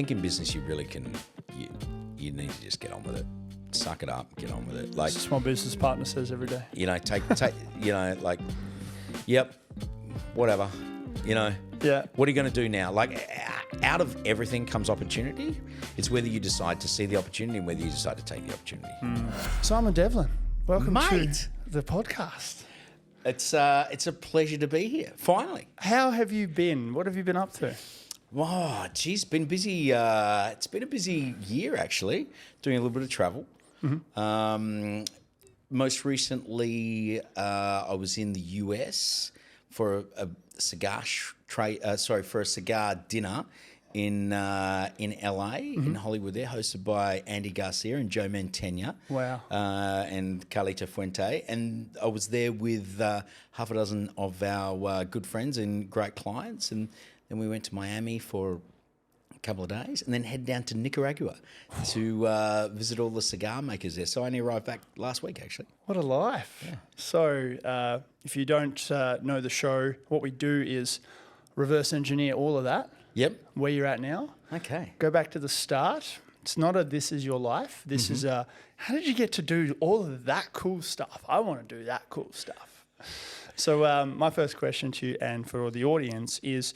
think in business you really can, you need to just get on with it. Suck it up, get on with it. Like Small business partner says every day. take, like, yep, whatever, Yeah. What are you going to do now? Like, out of everything comes opportunity. It's whether you decide to see the opportunity and whether you decide to take the opportunity. Simon Devlin, welcome Mate. to the podcast. It's a pleasure to be here, finally. How have you been? What have you been up to? Oh, geez, been busy. It's been a busy year, actually, doing a little bit of travel. Most recently, I was in the US for a cigar for a cigar dinner in LA, in Hollywood there, hosted by Andy Garcia and Joe Mantegna. Wow. And Carlita Fuente. And I was there with half a dozen of our good friends and great clients. And then we went to Miami for a couple of days and then head down to Nicaragua to visit all the cigar makers there. So I only arrived back last week, actually. What a life. Yeah. So if you don't know the show, what we do is reverse engineer all of that. Yep. Where you're at now. Okay. Go back to the start. It's not a this is your life. This is a how did you get to do all of that cool stuff? I want to do that cool stuff. So my first question to you and for the audience is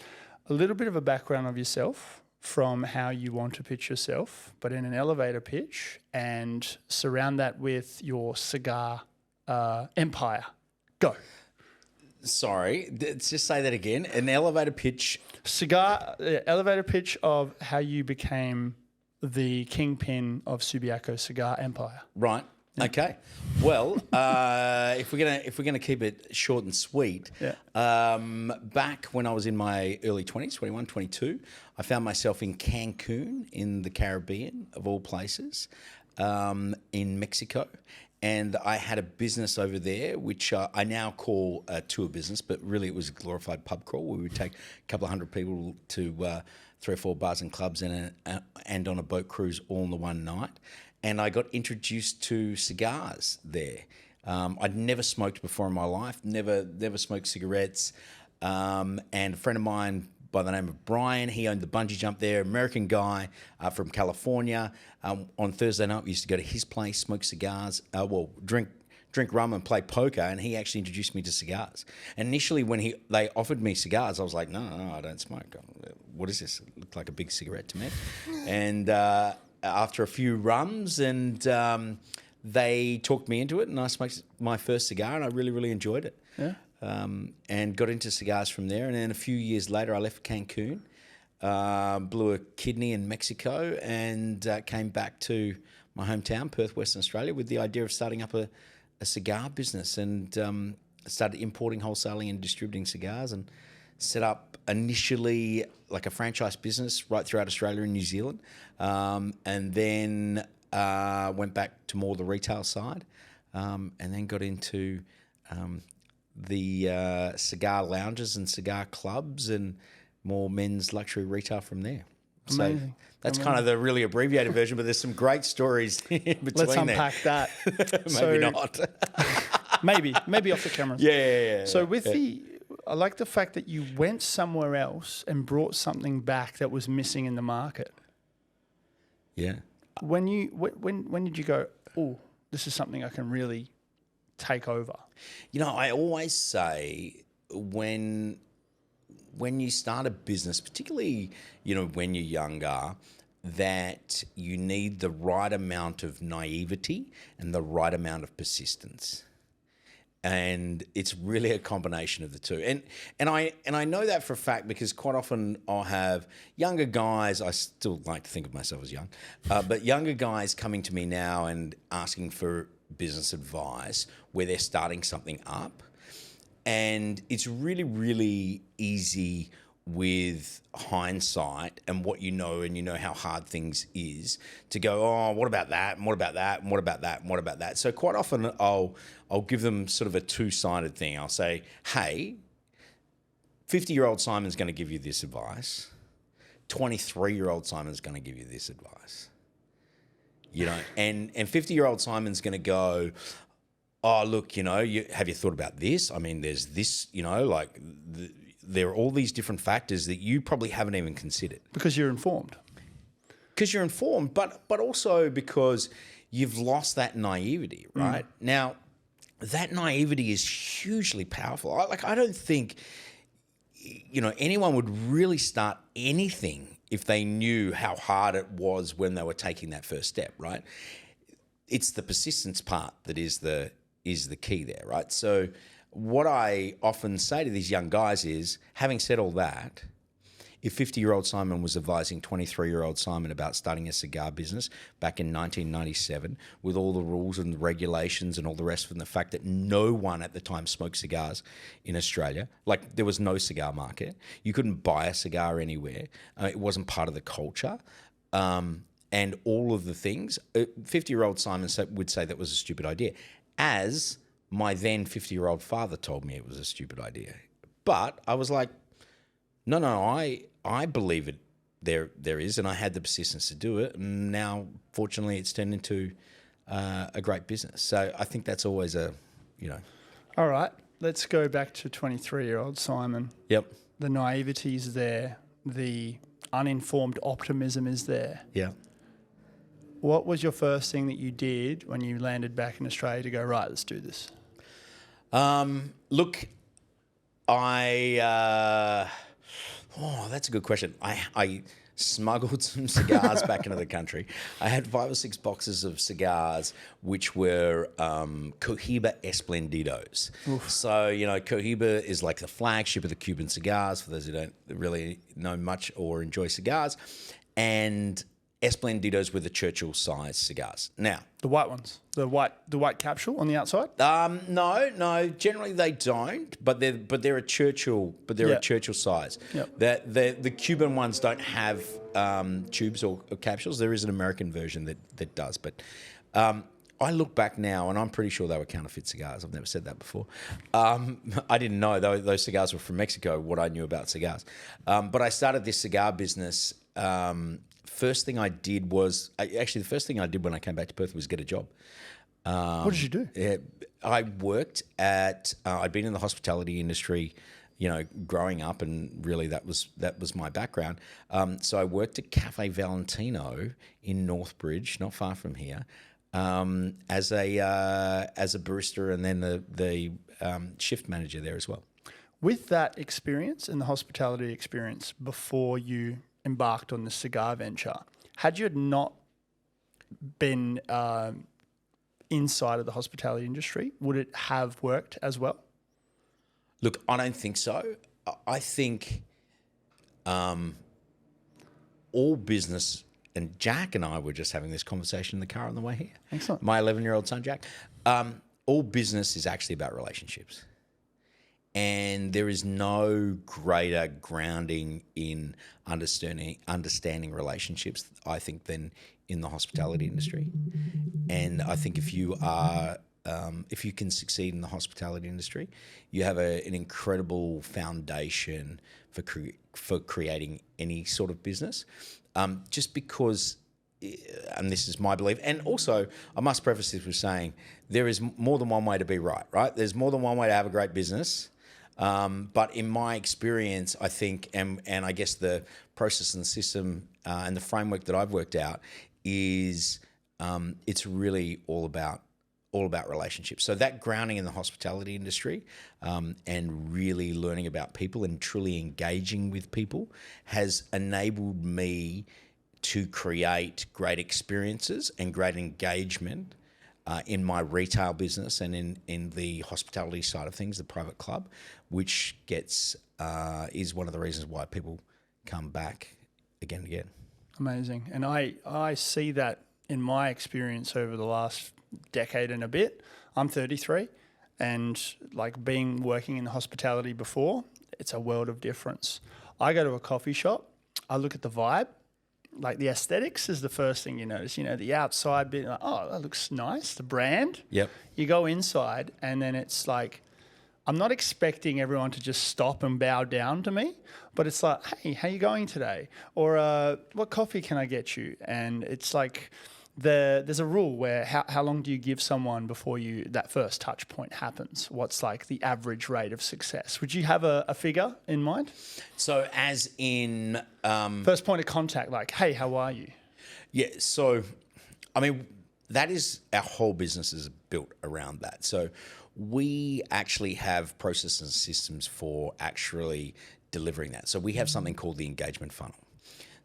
a little bit of a background of yourself from how you want to pitch yourself, but in an elevator pitch, and surround that with your cigar empire. Go. Sorry, let's just say that again. An elevator pitch. Elevator pitch of how you became the kingpin of Subiaco Cigar Empire. Right. Okay. Well, if we're gonna keep it short and sweet, back when I was in my early 20s, 21, 22, I found myself in Cancun in the Caribbean, of all places, in Mexico. And I had a business over there, which I now call a tour business, but really it was a glorified pub crawl where we would take a couple of hundred people to 3 or 4 bars and clubs and on a boat cruise all in the one night. And I got introduced to cigars there. I'd never smoked before in my life, never smoked cigarettes. And a friend of mine by the name of Brian, he owned the bungee jump there, American guy from California. On Thursday night, we used to go to his place, smoke cigars, drink rum and play poker, and he actually introduced me to cigars. And initially, when they offered me cigars, I was like, no, I don't smoke. What is this? It looked like a big cigarette to me. And after a few rums, and they talked me into it, and I smoked my first cigar, and I really, really enjoyed it. Yeah. And got into cigars from there. And then a few years later, I left Cancun, blew a kidney in Mexico, and came back to my hometown, Perth, Western Australia, with the idea of starting up a cigar business, and started importing, wholesaling and distributing cigars, and set up initially like a franchise business right throughout Australia and New Zealand, and then went back to more the retail side, and then got into the cigar lounges and cigar clubs and more men's luxury retail from there. Amazing. So that's kind of the really abbreviated version, but there's some great stories in between. Let's unpack that. Maybe not. maybe off the camera. Yeah. So I like the fact that you went somewhere else and brought something back that was missing in the market. Yeah. When did you go, oh, this is something I can really take over? I always say when you start a business, particularly, when you're younger, that you need the right amount of naivety and the right amount of persistence. And it's really a combination of the two. And I know that for a fact because quite often I'll have younger guys, I still like to think of myself as young, but younger guys coming to me now and asking for business advice where they're starting something up. And it's really, really easy with hindsight and what and how hard things is to go, oh, what about that? And what about that? And what about that? And what about that? So quite often I'll give them sort of a two-sided thing. I'll say, hey, 50-year-old Simon's going to give you this advice. 23-year-old Simon's going to give you this advice. And 50-year-old Simon's going to go, oh, look, have you thought about this? I mean, there's this, there are all these different factors that you probably haven't even considered. Because you're informed. because you're informed, but also because you've lost that naivety, right? Now, that naivety is hugely powerful. I don't think, anyone would really start anything if they knew how hard it was when they were taking that first step, right? It's the persistence part that is the key there, right? So what I often say to these young guys is, having said all that, if 50-year-old Simon was advising 23-year-old Simon about starting a cigar business back in 1997 with all the rules and the regulations and all the rest, from the fact that no one at the time smoked cigars in Australia, like there was no cigar market. You couldn't buy a cigar anywhere. It wasn't part of the culture. And all of the things, 50-year-old Simon would say that was a stupid idea, as my then 50-year-old father told me it was a stupid idea. But I was like, no, I believe it. There is, and I had the persistence to do it. And now, fortunately, it's turned into a great business. So I think that's always All right, let's go back to 23-year-old Simon. Yep. The naivety is there. The uninformed optimism is there. Yeah. What was your first thing that you did when you landed back in Australia to go, right, let's do this? Look, that's a good question. I smuggled some cigars back into the country. I had 5 or 6 boxes of cigars, which were Cohiba Esplendidos. Oof. So, Cohiba is like the flagship of the Cuban cigars, for those who don't really know much or enjoy cigars. And Esplendidos were the Churchill-sized cigars. Now, the white ones, the white capsule on the outside. No. Generally they don't, but they're a Churchill, a Churchill size. Yep. The Cuban ones don't have tubes or capsules. There is an American version that does, but. I look back now, and I'm pretty sure they were counterfeit cigars. I've never said that before. I didn't know those cigars were from Mexico, what I knew about cigars. But I started this cigar business. First thing I did was the first thing I did when I came back to Perth was get a job. What did you do? I worked at. I'd been in the hospitality industry, growing up, and really that was my background. So I worked at Cafe Valentino in Northbridge, not far from here, as a barista, and then the shift manager there as well. With that experience and the hospitality experience before you embarked on the cigar venture, had you not been inside of the hospitality industry, would it have worked as well? Look, I don't think so. I think all business, and Jack and I were just having this conversation in the car on the way here. Excellent. My 11-year-old son, Jack. All business is actually about relationships. And there is no greater grounding in understanding relationships, I think, than in the hospitality industry. And I think if you can succeed in the hospitality industry, you have an incredible foundation for creating any sort of business. Just because, and this is my belief, and also I must preface this with saying there is more than one way to be right? There's more than one way to have a great business. But in my experience, I think, and I guess the process and the system and the framework that I've worked out is it's really all about relationships. So that grounding in the hospitality industry and really learning about people and truly engaging with people has enabled me to create great experiences and great engagement in my retail business and in the hospitality side of things, the private club, which is one of the reasons why people come back again and again. Amazing. And I see that in my experience over the last decade and a bit. I'm 33, and working in the hospitality before, it's a world of difference. I go to a coffee shop, I look at the vibe, like the aesthetics is the first thing you notice. The outside bit, oh, that looks nice, the brand. Yep. You go inside, and then it's like, I'm not expecting everyone to just stop and bow down to me, but it's like, hey, how you going today? Or what coffee can I get you? And it's like, there's a rule where how long do you give someone before that first touch point happens? What's like the average rate of success? Would you have a figure in mind? So as in... first point of contact, like, hey, how are you? Yeah. So, I mean, that is our whole business is built around that. So, we actually have processes and systems for actually delivering that. So, we have something called the engagement funnel.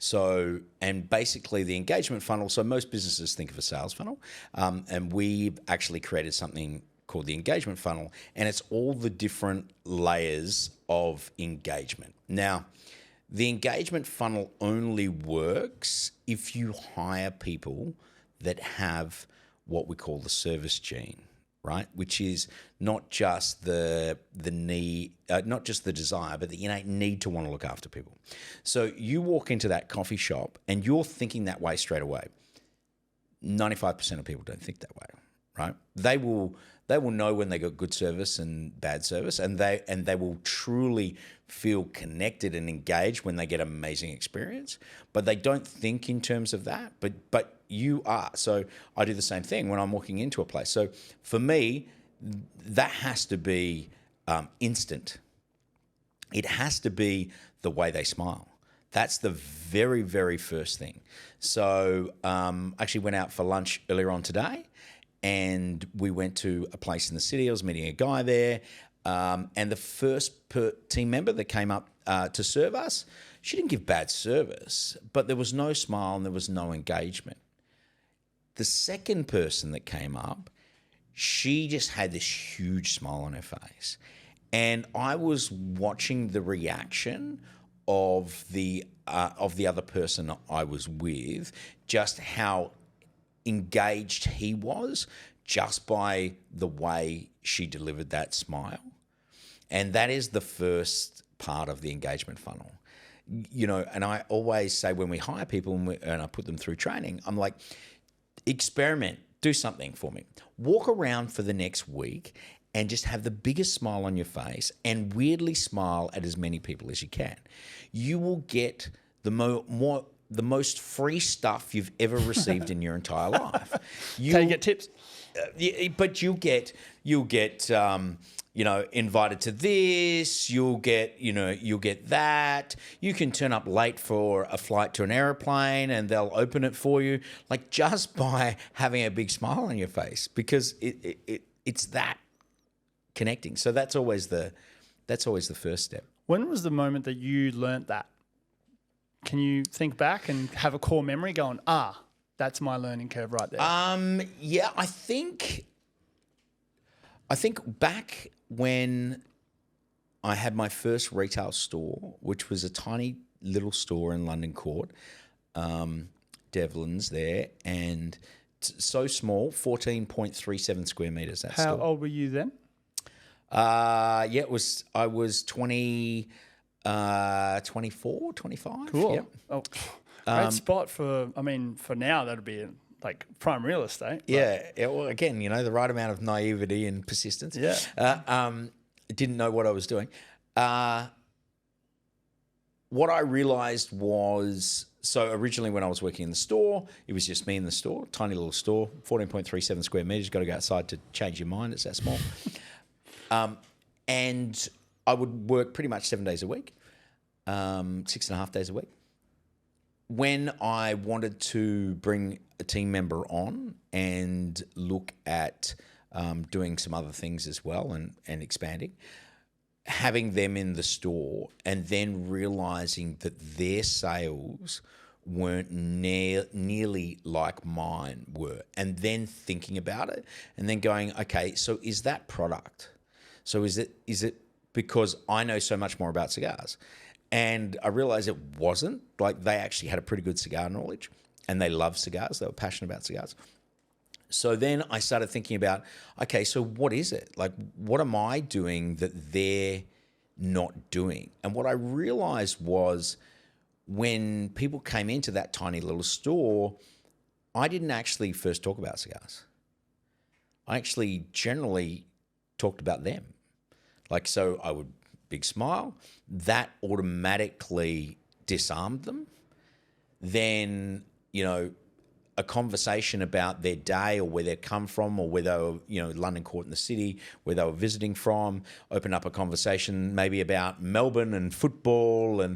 So, and basically the engagement funnel, so most businesses think of a sales funnel, and we've actually created something called the engagement funnel, and it's all the different layers of engagement. Now, the engagement funnel only works if you hire people that have what we call the service gene, right? Which is not just the need, not just the desire, but the innate need to want to look after people. So you walk into that coffee shop and you're thinking that way straight away. 95% of people don't think that way, right? They will know when they got good service and bad service, and they will truly feel connected and engaged when they get an amazing experience. But they don't think in terms of that. But you are. So I do the same thing when I'm walking into a place. So for me, that has to be instant. It has to be the way they smile. That's the very, very first thing. So I actually went out for lunch earlier on today, and we went to a place in the city. I was meeting a guy there, and the first team member that came up to serve us, she didn't give bad service, but there was no smile and there was no engagement. The second person that came up, she just had this huge smile on her face. And I was watching the reaction of the other person I was with, just how engaged he was just by the way she delivered that smile. And that is the first part of the engagement funnel. You know, and I always say when we hire people and I put them through training, I'm like, experiment, do something for me. Walk around for the next week and just have the biggest smile on your face and weirdly smile at as many people as you can. You will get the most free stuff you've ever received in your entire life. Can you get tips? But you'll get invited to this, you'll get that. You can turn up late for a flight to an airplane and they'll open it for you, like just by having a big smile on your face, because it's that connecting. So that's always the first step. When was the moment that you learnt that? Can you think back and have a core memory going, that's my learning curve right there? Yeah, I think back when I had my first retail store, which was a tiny little store in London Court, Devlin's there, and so small, 14.37 square meters. That How store. old were you then? I was 24, 25. Cool. Yep. Oh, great spot for now that'd be like prime real estate. Yeah. Well, again, the right amount of naivety and persistence. Yeah. Didn't know what I was doing. What I realized was, so originally when I was working in the store, it was just me in the store, tiny little store, 14.37 square meters. Got to go outside to change your mind. It's that small. And I would work pretty much 7 days a week, 6.5 days a week. When I wanted to bring a team member on and look at doing some other things as well and expanding, having them in the store and then realizing that their sales weren't nearly like mine were, and then thinking about it and then going, okay, so is that product? So is it because I know so much more about cigars? And I realized it wasn't. Like, they actually had a pretty good cigar knowledge and they loved cigars. They were passionate about cigars. So then I started thinking about, okay, so what is it? Like, what am I doing that they're not doing? And what I realized was when people came into that tiny little store, I didn't actually first talk about cigars. I actually generally talked about them. Like, so I would big smile, that automatically disarmed them. Then, a conversation about their day or where they come from or where they were, London Court in the city, where they were visiting from, open up a conversation maybe about Melbourne and football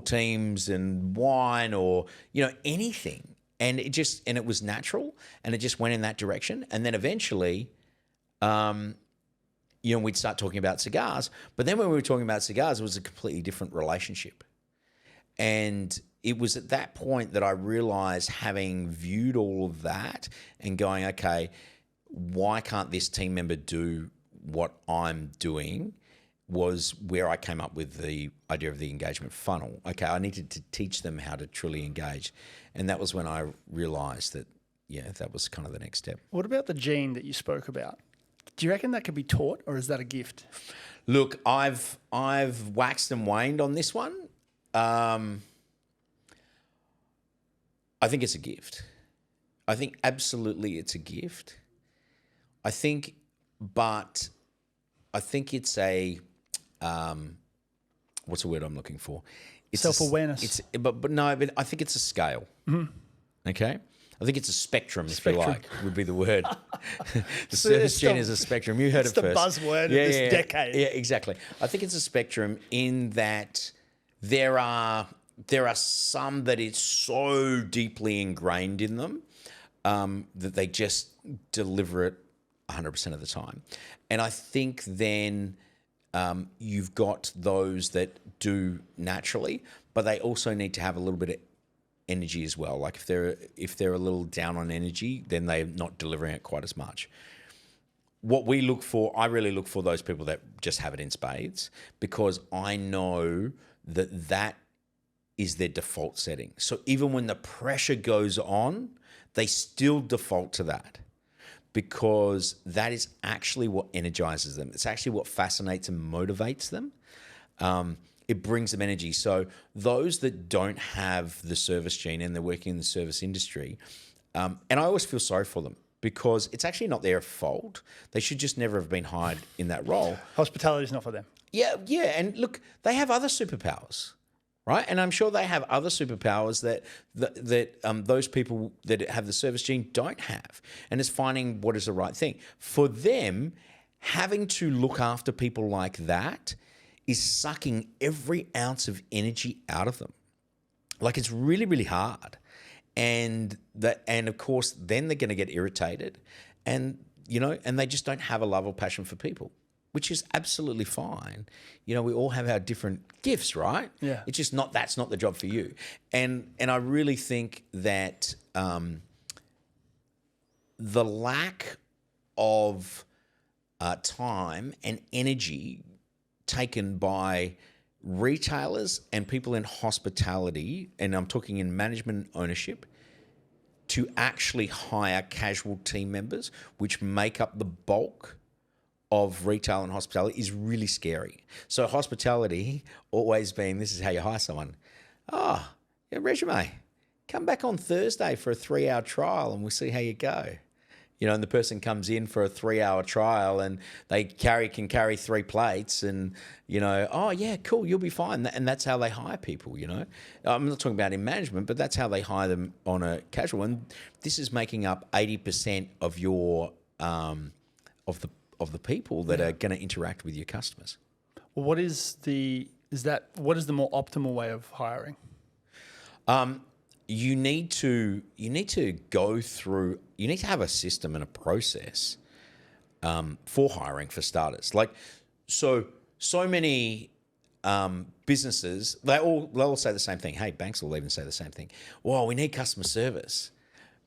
teams and wine or, anything. and it was natural, and it just went in that direction. And then eventually, we'd start talking about cigars. But then when we were talking about cigars, it was a completely different relationship. And it was at that point that I realized, having viewed all of that and going, okay, why can't this team member do what I'm doing, was where I came up with the idea of the engagement funnel. Okay, I needed to teach them how to truly engage. And that was when I realized that, that was kind of the next step. What about the gene that you spoke about? Do you reckon that could be taught, or is that a gift? Look, I've waxed and waned on this one. I think it's a gift. I think absolutely it's a gift. I think it's a what's the word I'm looking for? It's self-awareness. But I think it's a scale. Mm-hmm. Okay? I think it's a spectrum, if you like, would be the word. The service gene is a spectrum. You heard it first. It's the buzzword of this decade. Yeah, exactly. I think it's a spectrum in that there are some that it's so deeply ingrained in them that they just deliver it 100% of the time. And I think then you've got those that do naturally, but they also need to have a little bit of energy as well. Like if they're a little down on energy, then they're not delivering it quite as much. What we look for, I really look for those people that just have it in spades, because I know that is their default setting. So even when the pressure goes on, they still default to that, because that is actually what energizes them. It's actually what fascinates and motivates them. It brings them energy. So those that don't have the service gene and they're working in the service industry, and I always feel sorry for them, because it's actually not their fault. They should just never have been hired in that role. Hospitality is not for them. Yeah. And look, they have other superpowers, right? And I'm sure they have other superpowers that those people that have the service gene don't have. And it's finding what is the right thing. For them, having to look after people like that is sucking every ounce of energy out of them. Like, it's really, really hard. And of course, then they're going to get irritated, and they just don't have a love or passion for people, which is absolutely fine. We all have our different gifts, right? Yeah. It's just that's not the job for you. And I really think that the lack of time and energy taken by retailers and people in hospitality, and I'm talking in management and ownership, to actually hire casual team members, which make up the bulk of retail and hospitality, is really scary. So hospitality always been, this is how you hire someone. Resume, come back on Thursday for a 3-hour trial and we'll see how you go. And the person comes in for a 3-hour trial and they can carry 3 plates, and, oh yeah, cool, you'll be fine. And that's how they hire people, I'm not talking about in management, but that's how they hire them on a casual. And this is making up 80% of your, of the people that are going to interact with your customers. Well, what is the more optimal way of hiring? You need to go through. You need to have a system and a process for hiring, for starters. Like, so many businesses, they'll all say the same thing. Hey, banks will even say the same thing. Well, we need customer service,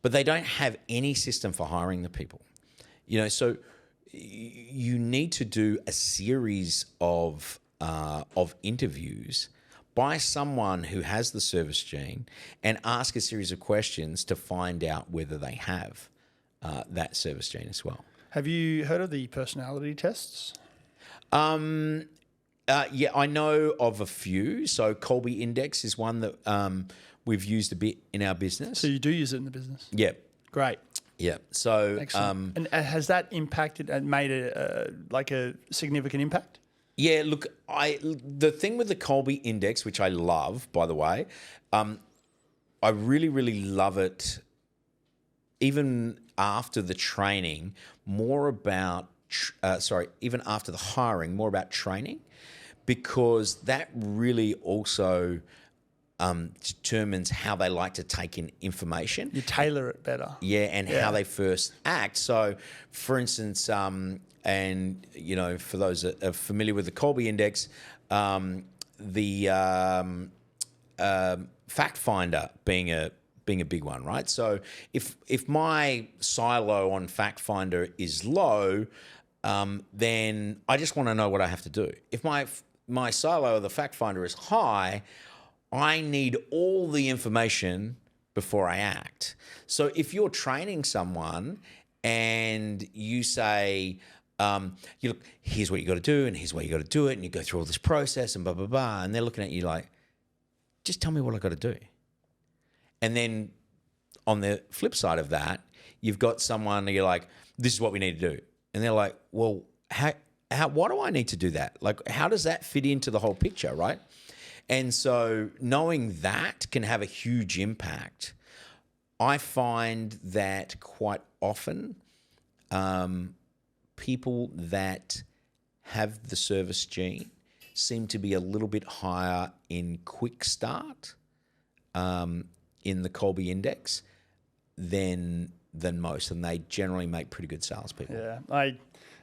but they don't have any system for hiring the people. So you need to do a series of interviews by someone who has the service gene, and ask a series of questions to find out whether they have that service gene as well. Have you heard of the personality tests? Yeah, I know of a few. So Colby Index is one that we've used a bit in our business. So you do use it in the business? Yeah. Great. Yeah. So, and has that impacted and made a significant impact? Yeah, look, the thing with the Colby Index, which I love, by the way, I really, really love it, even after the training, even after the hiring, more about training, because that really also determines how they like to take in information. You tailor it better. Yeah, and how they first act. So, for instance, and for those that are familiar with the Colby Index, the fact finder being a big one, right? So, if my silo on fact finder is low, then I just want to know what I have to do. If my silo of the fact finder is high, I need all the information before I act. So if you're training someone and you say, look, here's what you got to do, and here's why you got to do it, and you go through all this process and blah, blah, blah, and they're looking at you like, just tell me what I got to do. And then on the flip side of that, you've got someone that you're like, this is what we need to do. And they're like, well, why do I need to do that? Like, how does that fit into the whole picture, right? And so knowing that can have a huge impact. I find that quite often people that have the service gene seem to be a little bit higher in quick start in the Colby Index than most, and they generally make pretty good salespeople. Yeah, I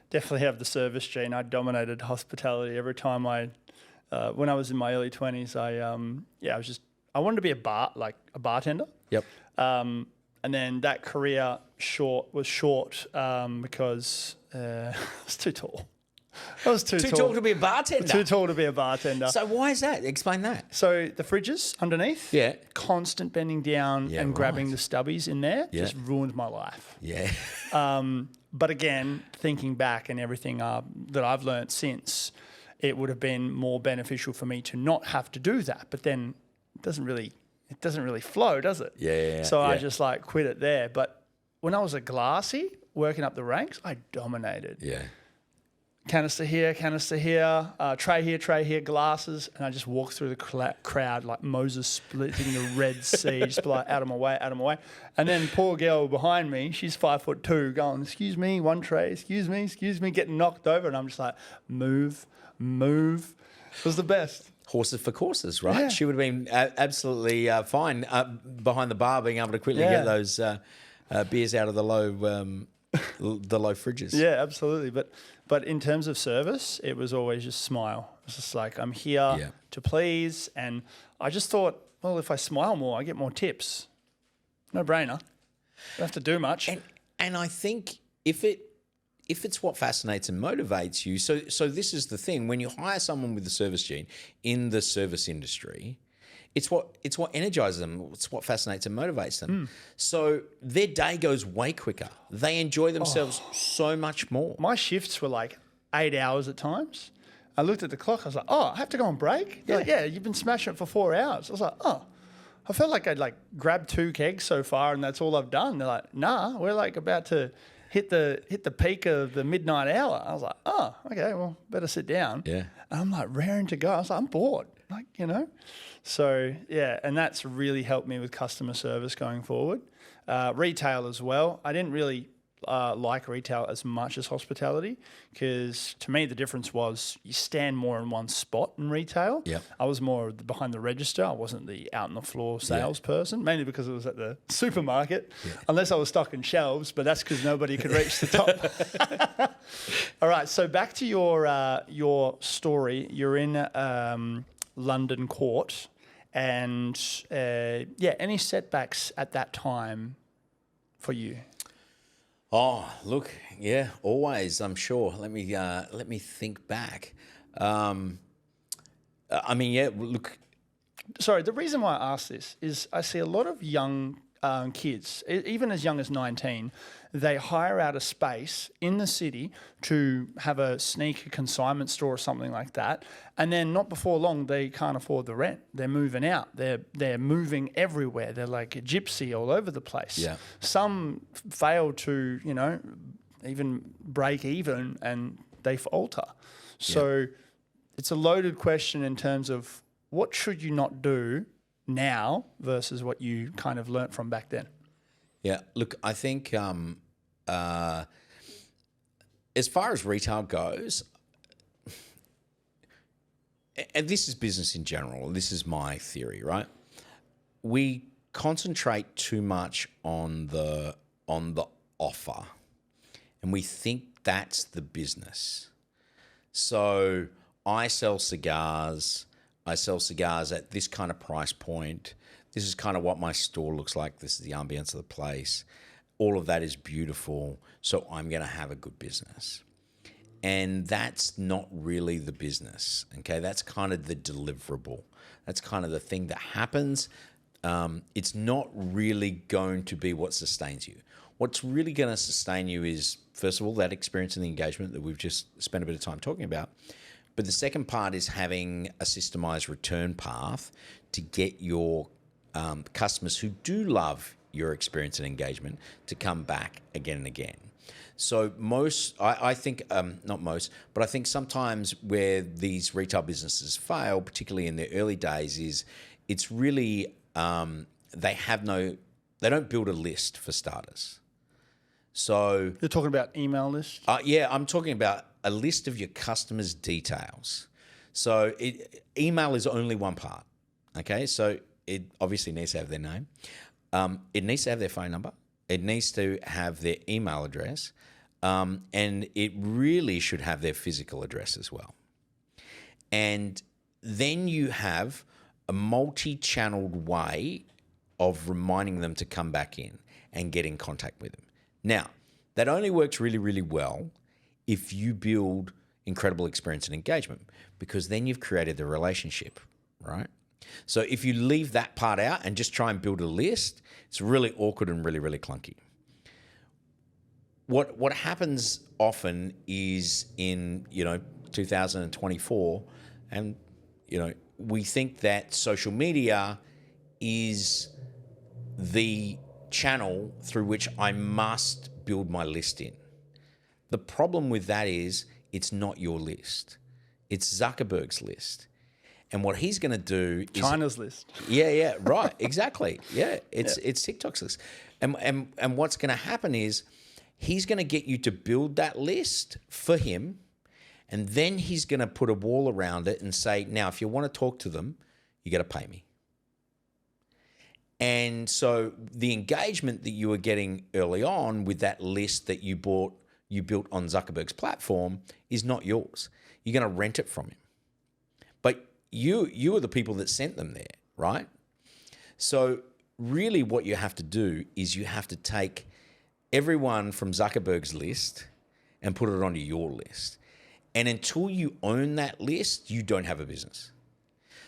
definitely have the service gene. I dominated hospitality every time when I was in my early 20s. I wanted to be a bartender. Yep. And then that career was short because I was too tall. I was too tall to be a bartender. Too tall to be a bartender. So why is that? Explain that. So the fridges underneath, constant bending down and grabbing the stubbies in there just ruined my life. Yeah. But again, thinking back and everything that I've learned since, it would have been more beneficial for me to not have to do that. But then it doesn't really flow, does it? Yeah. So I just quit it there. But when I was a glassy, working up the ranks, I dominated. Yeah. Canister here, tray here, glasses. And I just walked through the crowd like Moses splitting the Red Sea, just like out of my way. And then poor girl behind me, she's 5'2", going, excuse me, one tray, excuse me, getting knocked over. And I'm just like, move. It was the best. Horses for courses, right? Yeah. She would have been absolutely fine behind the bar, being able to quickly get those beers out of the low fridges. Yeah, absolutely. But in terms of service, it was always just smile. It's just like, I'm here to please. And I just thought, well, if I smile more, I get more tips. No brainer. Don't have to do much. And I think if it's what fascinates and motivates you, so this is the thing. When you hire someone with the service gene in the service industry, it's what energizes them. It's what fascinates and motivates them. So their day goes way quicker. They enjoy themselves so much more. My shifts were like 8 hours at times. I looked at the clock. I was like, I have to go on break? They're like, you've been smashing it for 4 hours. I was like, I felt like I'd grabbed 2 kegs so far and that's all I've done. They're like, nah, we're about to hit the peak of the midnight hour. I was like, okay, well, better sit down. Yeah. And I'm like raring to go. I was like, I'm bored. So, and that's really helped me with customer service going forward. Retail as well. I didn't really like retail as much as hospitality because to me the difference was you stand more in one spot in retail. Yeah. I was more behind the register. I wasn't the out on the floor salesperson, mainly because it was at the supermarket, unless I was stocking shelves, but that's because nobody could reach the top. All right, so back to your story. You're in London court and any setbacks at that time for you? Oh, look, always, I'm sure. Let me think back. Look. Sorry, the reason why I ask this is I see a lot of young kids, even as young as 19, they hire out a space in the city to have a sneaker consignment store or something like that, and then not before long they can't afford the rent. They're moving out. They're moving everywhere. They're like a gypsy all over the place. Yeah. Some fail to even break even, and they falter. So it's a loaded question in terms of what should you not do now versus what you kind of learnt from back then. Yeah, look, I think as far as retail goes, and this is business in general, this is my theory, right? we concentrate too much on the offer, and we think that's the business. So I sell cigars. I sell cigars at this kind of price point. This is kind of what my store looks like. This is the ambience of the place. All of that is beautiful. So I'm going to have a good business. And that's not really the business. Okay, that's kind of the deliverable. That's kind of the thing that happens. It's not really going to be what sustains you. What's really going to sustain you is, first of all, that experience and the engagement that we've just spent a bit of time talking about. But the second part is having a systemized return path to get your customers who do love your experience and engagement to come back again and again. So I think not most, but I think sometimes where these retail businesses fail, particularly in their early days, is it's really they don't build a list for starters. So You're talking about email lists? Yeah, I'm talking about a list of your customers' details. So email is only one part. Okay, so it obviously needs to have their name. It needs to have their phone number. It needs to have their email address. And it really should have their physical address as well. And then you have a multi-channeled way of reminding them to come back in and get in contact with them. Now, that only works really, really well if you build incredible experience and engagement, because then you've created the relationship, right? So if you leave that part out and just try and build a list, it's really awkward and really, really clunky. What happens often is in 2024, and we think that social media is the channel through which I must build my list in. The problem with that is it's not your list. It's Zuckerberg's list. And what he's going to do is China's list. Yeah, right, exactly. Yeah, it's TikTok's list. And what's going to happen is he's going to get you to build that list for him, and then he's going to put a wall around it and say, now, if you want to talk to them, you got to pay me. And so the engagement that you were getting early on with that list that you built on Zuckerberg's platform is not yours. You're going to rent it from him. But you are the people that sent them there, right? So really what you have to do is you have to take everyone from Zuckerberg's list and put it onto your list. And until you own that list, you don't have a business.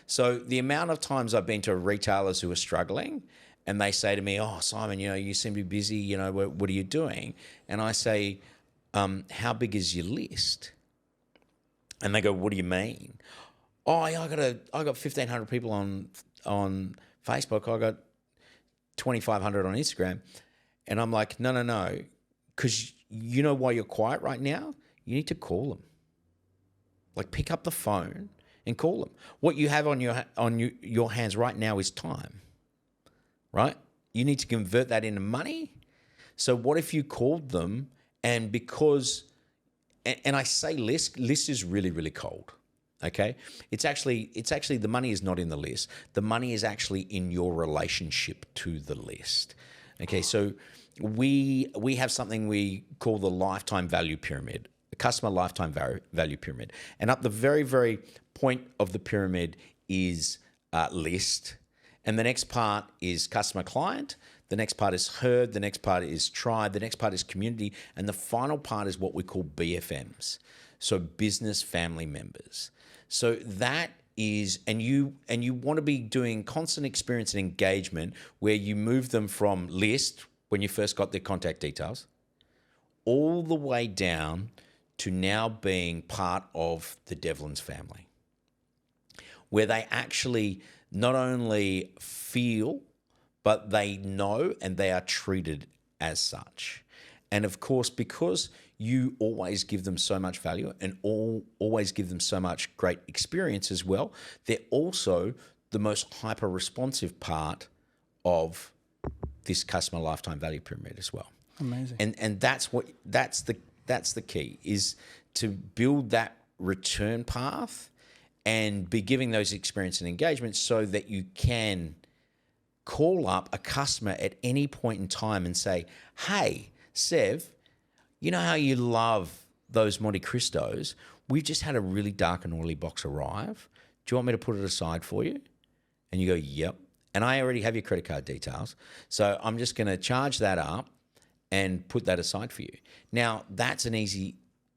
So the amount of times I've been to retailers who are struggling and they say to me, oh, Simon, you seem to be busy, what are you doing? And I say, how big is your list? And they go, what do you mean? Oh, yeah, I got 1,500 people on Facebook. I got 2,500 on Instagram. And I'm like, no, because you know why you're quiet right now? You need to call them. Like, pick up the phone and call them. What you have on your hands right now is time, right? You need to convert that into money. So what if you called them, and because, and I say list is really, really cold. Okay, it's actually the money is not in the list. The money is actually in your relationship to the list. Okay, so we have something we call the lifetime value pyramid, the customer lifetime value pyramid, and up the very, very point of the pyramid is list, and the next part is customer client. The next part is herd. The next part is tribe. The next part is community, and the final part is what we call BFMs, so business family members. So that is, and you want to be doing constant experience and engagement where you move them from list when you first got their contact details all the way down to now being part of the Devlin's family, where they actually not only feel, but they know and they are treated as such. And of course, because you always give them so much value and always give them so much great experience as well, they're also the most hyper-responsive part of this customer lifetime value pyramid as well. Amazing. And that's the key, is to build that return path and be giving those experience and engagements so that you can call up a customer at any point in time and say, hey, Sev, you know how you love those Monte Cristos? We've just had a really dark and oily box arrive. Do you want me to put it aside for you? And you go, yep. And I already have your credit card details. So I'm just going to charge that up and put that aside for you. Now, that's an easy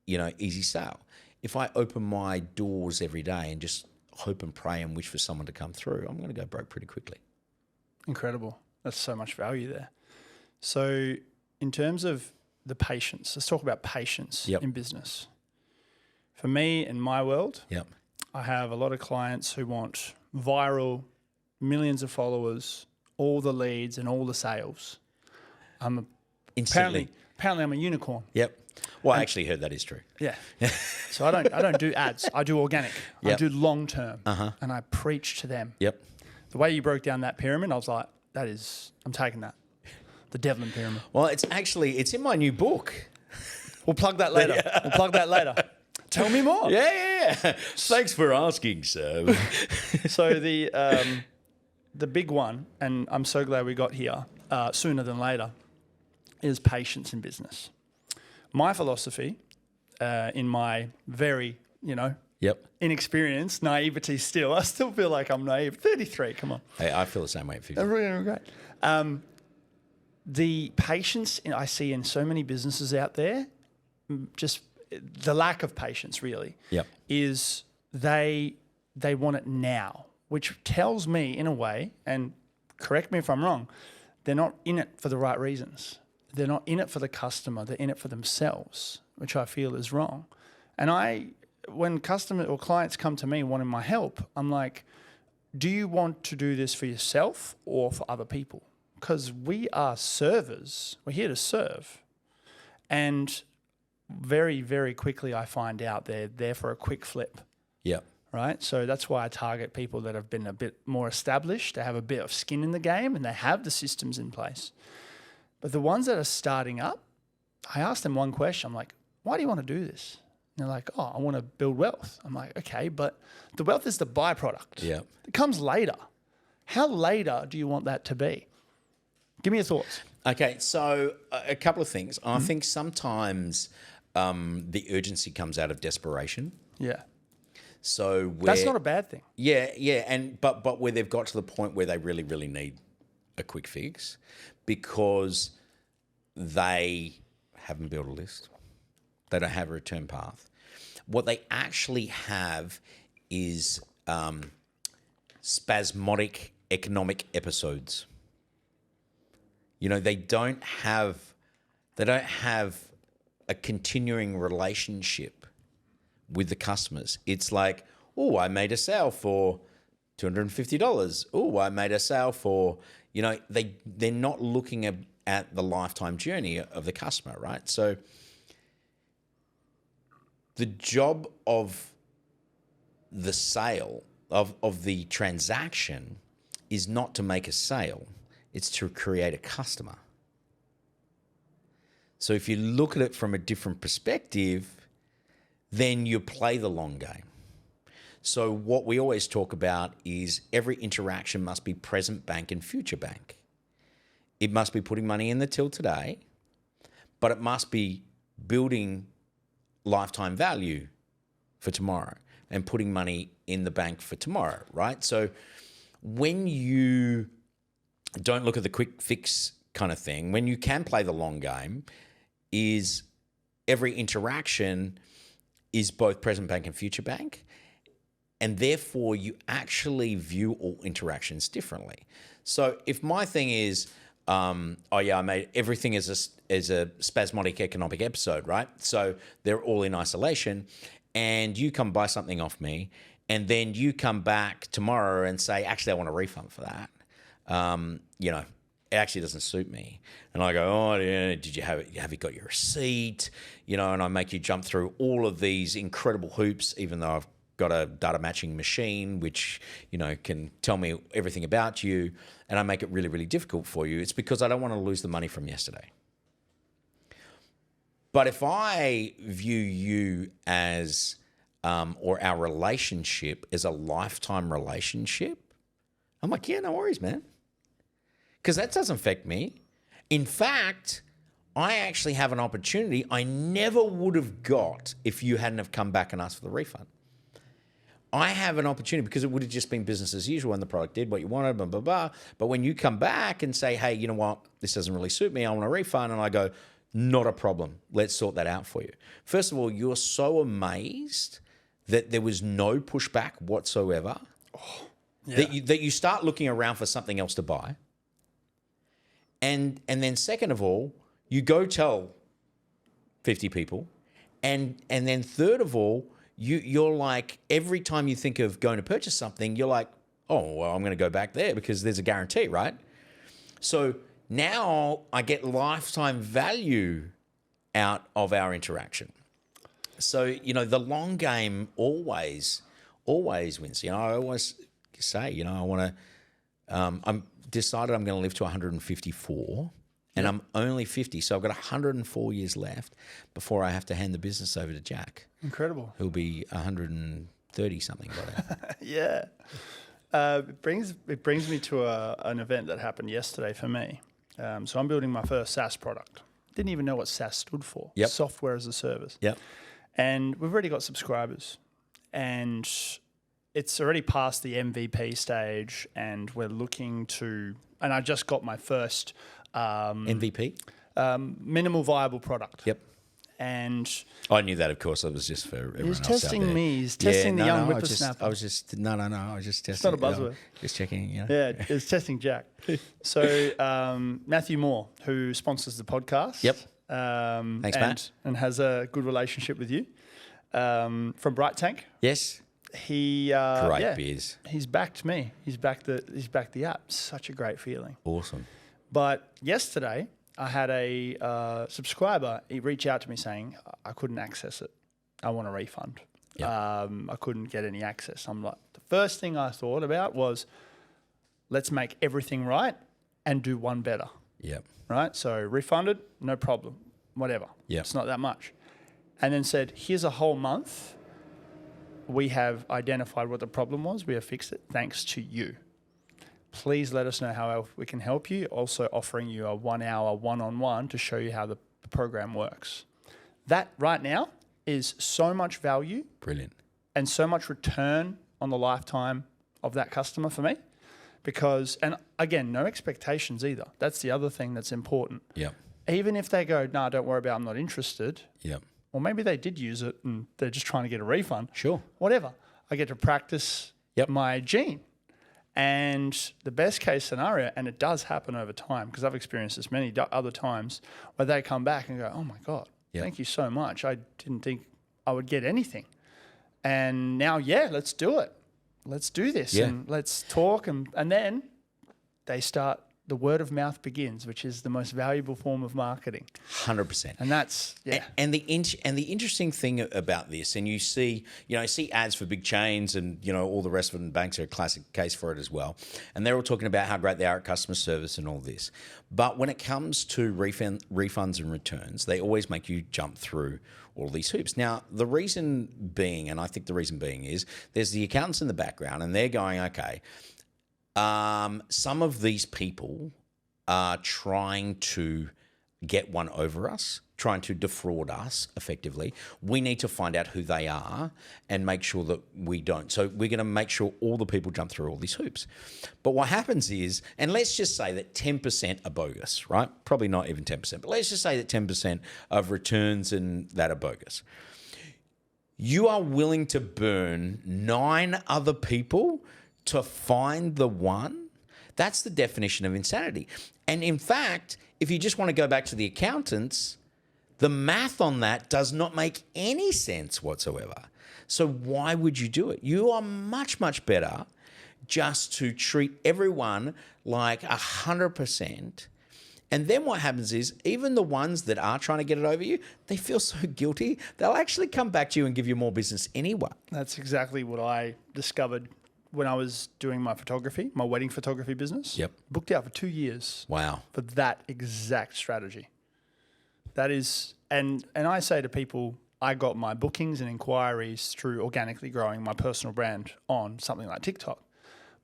sale. If I open my doors every day and just hope and pray and wish for someone to come through, I'm going to go broke pretty quickly. Incredible. That's so much value there. So in terms of the patience, let's talk about patience in business. For me, in my world, I have a lot of clients who want viral, millions of followers, all the leads and all the sales. Apparently I'm a unicorn. Yep. Well, I actually heard that is true. Yeah. So I don't do ads. I do organic. I do long term. And I preach to them. Yep. The way you broke down that pyramid, I was like, I'm taking that. The Devlin pyramid. Well, it's in my new book. We'll plug that later. Tell me more. Yeah. Thanks for asking, sir. So the big one, and I'm so glad we got here sooner than later, is patience in business. My philosophy, in my very, inexperienced naivety still, I still feel like I'm naive. 33, come on. Hey, I feel the same way at 50. Really great. The patience I see in so many businesses out there, just the lack of patience really, is they want it now, which tells me in a way, and correct me if I'm wrong, they're not in it for the right reasons. They're not in it for the customer. They're in it for themselves, which I feel is wrong. And when customers or clients come to me wanting my help, I'm like, do you want to do this for yourself or for other people? Because we are servers. We're here to serve. And very, very quickly I find out they're there for a quick flip. Yeah. Right? So that's why I target people that have been a bit more established, they have a bit of skin in the game and they have the systems in place. But the ones that are starting up, I ask them one question. I'm like, why do you want to do this? And they're like, I want to build wealth. I'm like, okay, but the wealth is the byproduct. Yeah. It comes later. How later do you want that to be? Give me your thoughts. Okay, so a couple of things. I think sometimes the urgency comes out of desperation. Yeah. So that's not a bad thing. Yeah, but where they've got to the point where they really, really need a quick fix because they haven't built a list. They don't have a return path. What they actually have is spasmodic economic episodes. They don't have a continuing relationship with the customers. It's like, I made a sale for $250. I made a sale for, they're not looking at the lifetime journey of the customer, right? So the job of the sale, of the transaction is not to make a sale. It's to create a customer. So if you look at it from a different perspective, then you play the long game. So what we always talk about is every interaction must be present bank and future bank. It must be putting money in the till today, but it must be building lifetime value for tomorrow and putting money in the bank for tomorrow, right? So when you don't look at the quick fix kind of thing, when you can play the long game, is every interaction is both present bank and future bank. And therefore, you actually view all interactions differently. So if my thing is, I made everything as a spasmodic economic episode, right? So they're all in isolation, and you come buy something off me, and then you come back tomorrow and say, actually, I want a refund for that. It actually doesn't suit me. And I go, did you have you got your receipt? And I make you jump through all of these incredible hoops, even though I've got a data matching machine, which, can tell me everything about you. And I make it really, really difficult for you. It's because I don't want to lose the money from yesterday. But if I view you as, or our relationship as a lifetime relationship, I'm like, yeah, no worries, man. because that doesn't affect me. In fact, I actually have an opportunity I never would have got if you hadn't have come back and asked for the refund. I have an opportunity because it would have just been business as usual and the product did what you wanted, blah, blah, blah. But when you come back and say, hey, you know what, this doesn't really suit me, I want a refund, and I go, not a problem, let's sort that out for you. First of all, you're so amazed that there was no pushback whatsoever that you start looking around for something else to buy. And then second of all, you go tell 50 people. And then third of all, you're like, every time you think of going to purchase something, you're like, oh, well, I'm going to go back there because there's a guarantee, right? So now I get lifetime value out of our interaction. So, you know, the long game always wins. You know, I always say, you know, I want to, I'm decided I'm going to live to 154 and I'm only 50. So I've got 104 years left before I have to hand the business over to Jack. Incredible. Who'll be 130 something by then. Yeah. It brings me to an event that happened yesterday for me. So I'm building my first SaaS product. Didn't even know what SaaS stood for. Yep. Software as a service. Yep. And we've already got subscribers. And it's already past the MVP stage, and we're looking to, and I just got my first MVP? Minimal viable product. Yep. And I knew that, of course. It was just for everyone else. He's testing me. He's testing the young whippersnapper. I was just testing. It's not a buzzword. Just checking, you know. Yeah, it's testing Jack. So Matthew Moore, who sponsors the podcast. Yep. Thanks, Matt. And has a good relationship with you. From Bright Tank. Yes. He great beers. He's backed me. He's backed the app. Such a great feeling. Awesome. But yesterday I had a subscriber. He reached out to me saying, I couldn't access it. I want a refund. Yep. I couldn't get any access. I'm like, the first thing I thought about was, let's make everything right and do one better. Yep. Right? So refunded, no problem. Whatever. Yep. It's not that much. And then said, here's a whole month. We have identified what the problem was. We have fixed it thanks to you. Please let us know how we can help you. Also offering you a 1 hour one-on-one to show you how the program works. That right now is so much value. Brilliant. And so much return on the lifetime of that customer for me. Because, and again, no expectations either. That's the other thing that's important. Yep. Even if they go, no, don't worry about it, I'm not interested. Yep. Or maybe they did use it and they're just trying to get a refund. Sure. Whatever. I get to practice my gene. And the best case scenario, and it does happen over time, because I've experienced this many other times, where they come back and go, oh my God, thank you so much. I didn't think I would get anything. And now, let's do it. Let's do this and let's talk. And then they start, the word of mouth begins, which is the most valuable form of marketing. 100%. And that's, And the interesting thing about this, and you see ads for big chains and, you know, all the rest of them, banks are a classic case for it as well. And they're all talking about how great they are at customer service and all this. But when it comes to refunds and returns, they always make you jump through all these hoops. Now, the reason being, and I think the reason being is, there's the accountants in the background and they're going, okay, some of these people are trying to get one over us, trying to defraud us effectively. We need to find out who they are and make sure that we don't. So we're going to make sure all the people jump through all these hoops. But what happens is, and let's just say that 10% are bogus, right? Probably not even 10%, but let's just say that 10% of returns and that are bogus. You are willing to burn 9 other people to find the one? That's the definition of insanity. And in fact, if you just want to go back to the accountants, the math on that does not make any sense whatsoever. So why would you do it? You are much, much better just to treat everyone like 100%. And then what happens is, even the ones that are trying to get it over you, they feel so guilty, they'll actually come back to you and give you more business anyway. That's exactly what I discovered when I was doing my photography, my wedding photography business. Yep. Booked out for 2 years. Wow. For that exact strategy. That is, and I say to people, I got my bookings and inquiries through organically growing my personal brand on something like TikTok.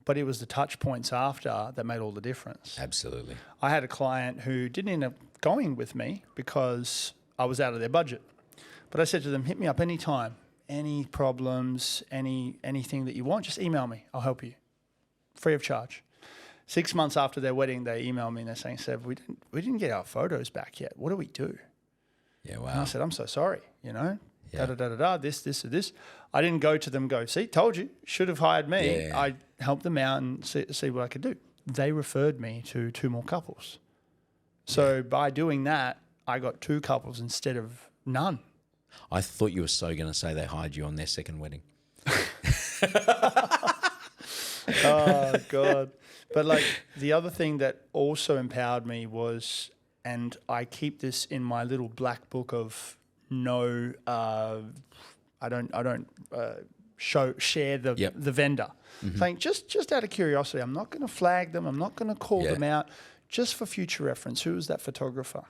but it was the touch points after that made all the difference. Absolutely. I had a client who didn't end up going with me because I was out of their budget. But I said to them, hit me up anytime, any problems, anything that you want, just email me. I'll help you, free of charge. 6 months after their wedding, they emailed me and they're saying, Seb, we didn't get our photos back yet. What do we do? Yeah, wow. And I said, I'm so sorry, Yeah. this, or this. I didn't go to them, see, told you, should have hired me. Yeah. I helped them out and see what I could do. They referred me to 2 more couples. So by doing that, I got 2 couples instead of none. I thought you were so going to say they hired you on their second wedding. Oh, God. But like the other thing that also empowered me was, and I keep this in my little black book of no, I don't share the vendor. Saying just out of curiosity, I'm not going to flag them. I'm not going to call them out, just for future reference. Who was that photographer?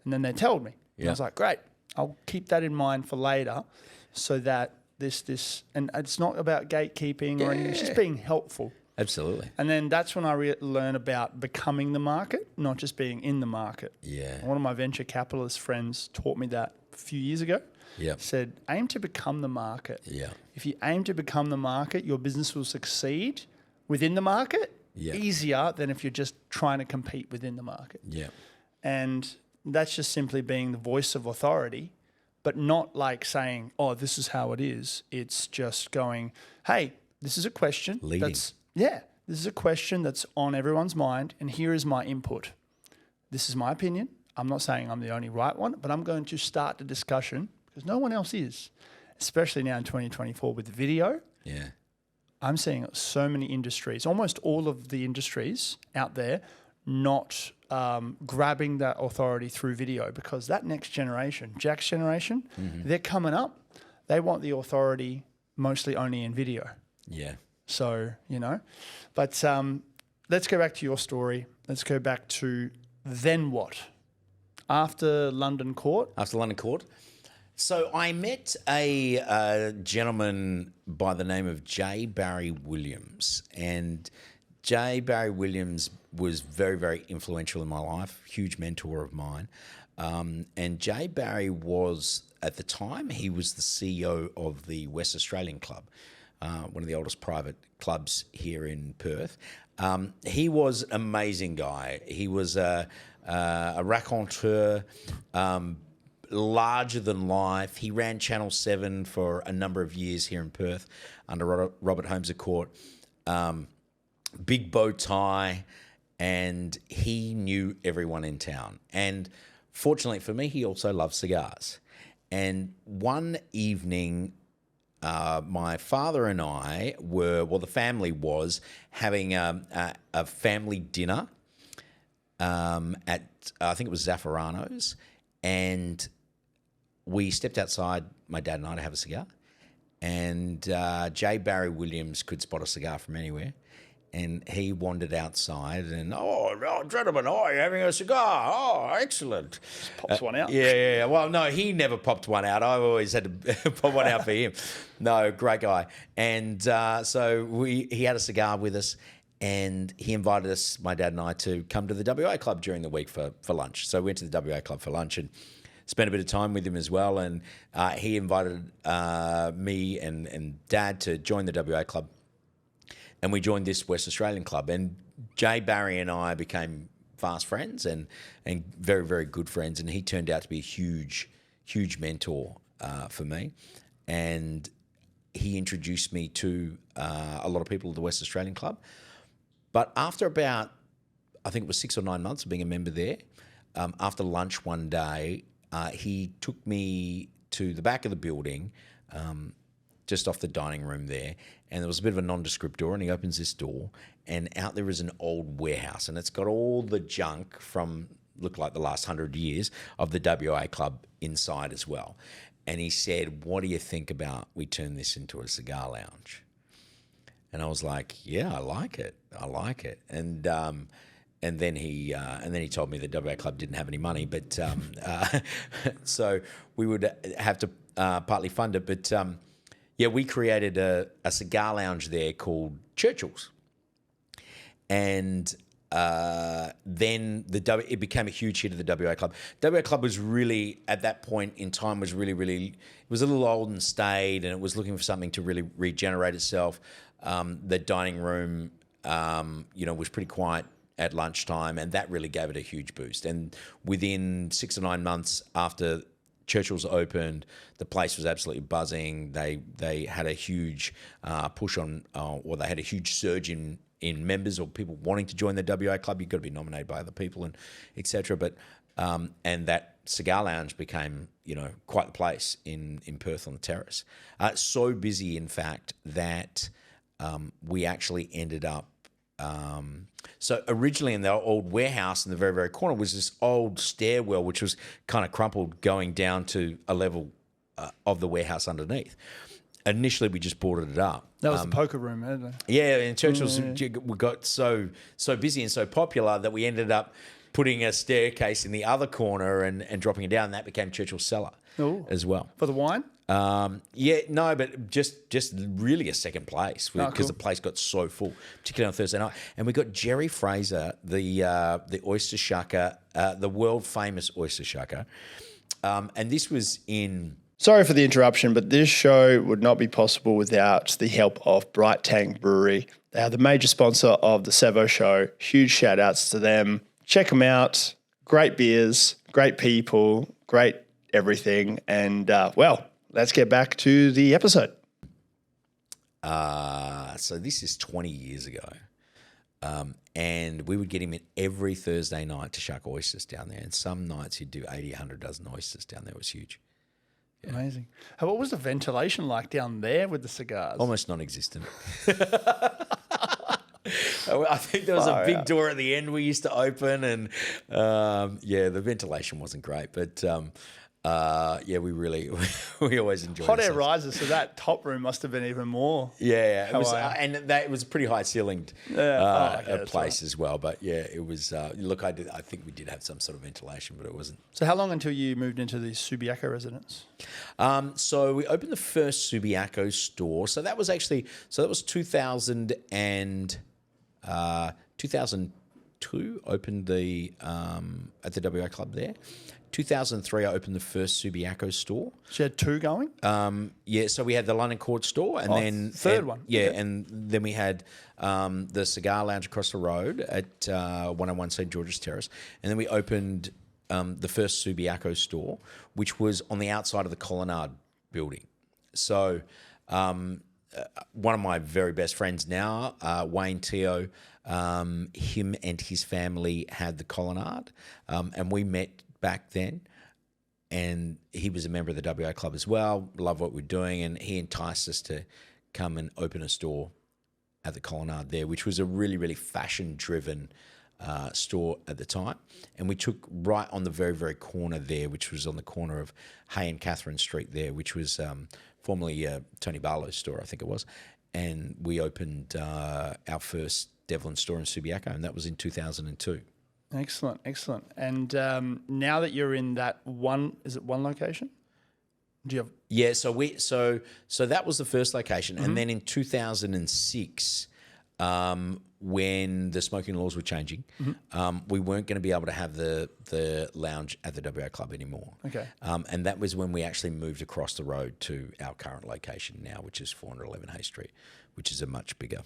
And then they told me. And I was like, great. I'll keep that in mind for later, so that this, and it's not about gatekeeping or anything. It's just being helpful. Absolutely. And then that's when I learn about becoming the market, not just being in the market. Yeah. One of my venture capitalist friends taught me that a few years ago. Yeah. Said, aim to become the market. Yeah. If you aim to become the market, your business will succeed within the market easier than if you're just trying to compete within the market. Yeah. And that's just simply being the voice of authority, but not like saying, oh, this is how it is. It's just going, hey, this is a question. Leading. This is a question that's on everyone's mind, and here is my input. This is my opinion. I'm not saying I'm the only right one, but I'm going to start the discussion because no one else is, especially now in 2024 with video. Yeah. I'm seeing so many industries, almost all of the industries out there, not grabbing that authority through video, because that next generation, Jack's generation, they're coming up. They want the authority mostly only in video. Yeah. So, but let's go back to your story. Let's go back to then what? After London Court? After London Court. So I met a gentleman by the name of J. Barry Williams, and J. Barry Williams was very, very influential in my life, huge mentor of mine. And J. Barry was, at the time, he was the CEO of the West Australian Club, one of the oldest private clubs here in Perth. He was an amazing guy. He was a raconteur, larger than life. He ran Channel 7 for a number of years here in Perth under Robert Holmes à Court. Big bow tie, and he knew everyone in town. And fortunately for me, he also loved cigars. And one evening, my father and I the family was having a family dinner at, I think it was Zaffarano's, and we stepped outside, my dad and I, to have a cigar. And J. Barry Williams could spot a cigar from anywhere. And he wandered outside and, gentlemen, you're having a cigar. Oh, excellent. Just pops one out. Yeah. Well, no, he never popped one out. I always had to pop one out for him. No, great guy. And so he had a cigar with us, and he invited us, my dad and I, to come to the WA Club during the week for lunch. So we went to the WA Club for lunch and spent a bit of time with him as well. And he invited me and Dad to join the WA Club. And we joined this West Australian club, and Jay Barry and I became fast friends and very, very good friends. And he turned out to be a huge, huge mentor for me. And he introduced me to a lot of people at the West Australian Club. But after about, I think it was 6 or 9 months of being a member there, after lunch one day, he took me to the back of the building, just off the dining room there, and there was a bit of a nondescript door, and he opens this door, and out there is an old warehouse, and it's got all the junk from, look like the last 100 years, of the WA Club inside as well. And he said, what do you think about we turn this into a cigar lounge? And I was like, yeah, I like it. And then he told me the WA Club didn't have any money, but so we would have to partly fund it. But we created a cigar lounge there called Churchill's. and then it became a huge hit of the WA Club. WA Club was really, at that point in time, was really, it was a little old and staid, and it was looking for something to really regenerate itself. The dining room, was pretty quiet at lunchtime, and that really gave it a huge boost. And within 6 or 9 months after Churchill's opened, the place was absolutely buzzing. They had a huge push on, or they had a huge surge in members or people wanting to join the WA Club. You've got to be nominated by other people and etc. But and that cigar lounge became quite the place in Perth on the terrace. So busy, in fact, that we actually ended up. So originally in the old warehouse in the very, very corner was this old stairwell, which was kind of crumpled going down to a level of the warehouse underneath. Initially, we just boarded it up. That was the poker room, isn't it? Yeah, and Churchill's we got so busy and so popular that we ended up putting a staircase in the other corner and dropping it down. And that became Churchill's cellar as well. For the wine? But just really a second place because the place got so full, particularly on Thursday night. And we got Jerry Fraser, the oyster shucker, the world famous oyster shucker, and this was in. Sorry for the interruption, but this show would not be possible without the help of Bright Tank Brewery. They are the major sponsor of the Sevo Show. Huge shout outs to them. Check them out. Great beers, great people, great everything. And let's get back to the episode. So this is 20 years ago. And we would get him in every Thursday night to shuck oysters down there. And some nights he'd do 80, 100 dozen oysters down there. It was huge. Yeah. Amazing. What was the ventilation like down there with the cigars? Almost non-existent. I think there was a big door at the end we used to open, and the ventilation wasn't great, but we always enjoyed hot air rises, so that top room must have been even more. Yeah, it was, and it was a pretty high ceilinged place as well. But yeah, it was. Look, I think we did have some sort of ventilation, but it wasn't. So how long until you moved into the Subiaco residence? So we opened the first Subiaco store. So that was 2000 and 2002. Opened the at the WA Club there. 2003, I opened the first Subiaco store. So you had two going? So we had the London Court store, and then third one. Yeah, okay. And then we had the cigar lounge across the road at 101 St George's Terrace, and then we opened the first Subiaco store, which was on the outside of the Colonnade building. So one of my very best friends now, Wayne Teo, him and his family had the Colonnade, and we met back then, and he was a member of the WA Club as well, loved what we're doing, and he enticed us to come and open a store at the Colonnade there, which was a really, really fashion-driven store at the time. And we took right on the very, very corner there, which was on the corner of Hay and Catherine Street there, which was formerly Tony Barlow's store, I think it was. And we opened our first Devlin store in Subiaco, and that was in 2002. Excellent. And now that you're in that one location? Do you have? Yeah, so that was the first location, and then in 2006, when the smoking laws were changing, we weren't going to be able to have the lounge at the WA Club anymore. Okay. And that was when we actually moved across the road to our current location now, which is 411 Hay Street, which is a much bigger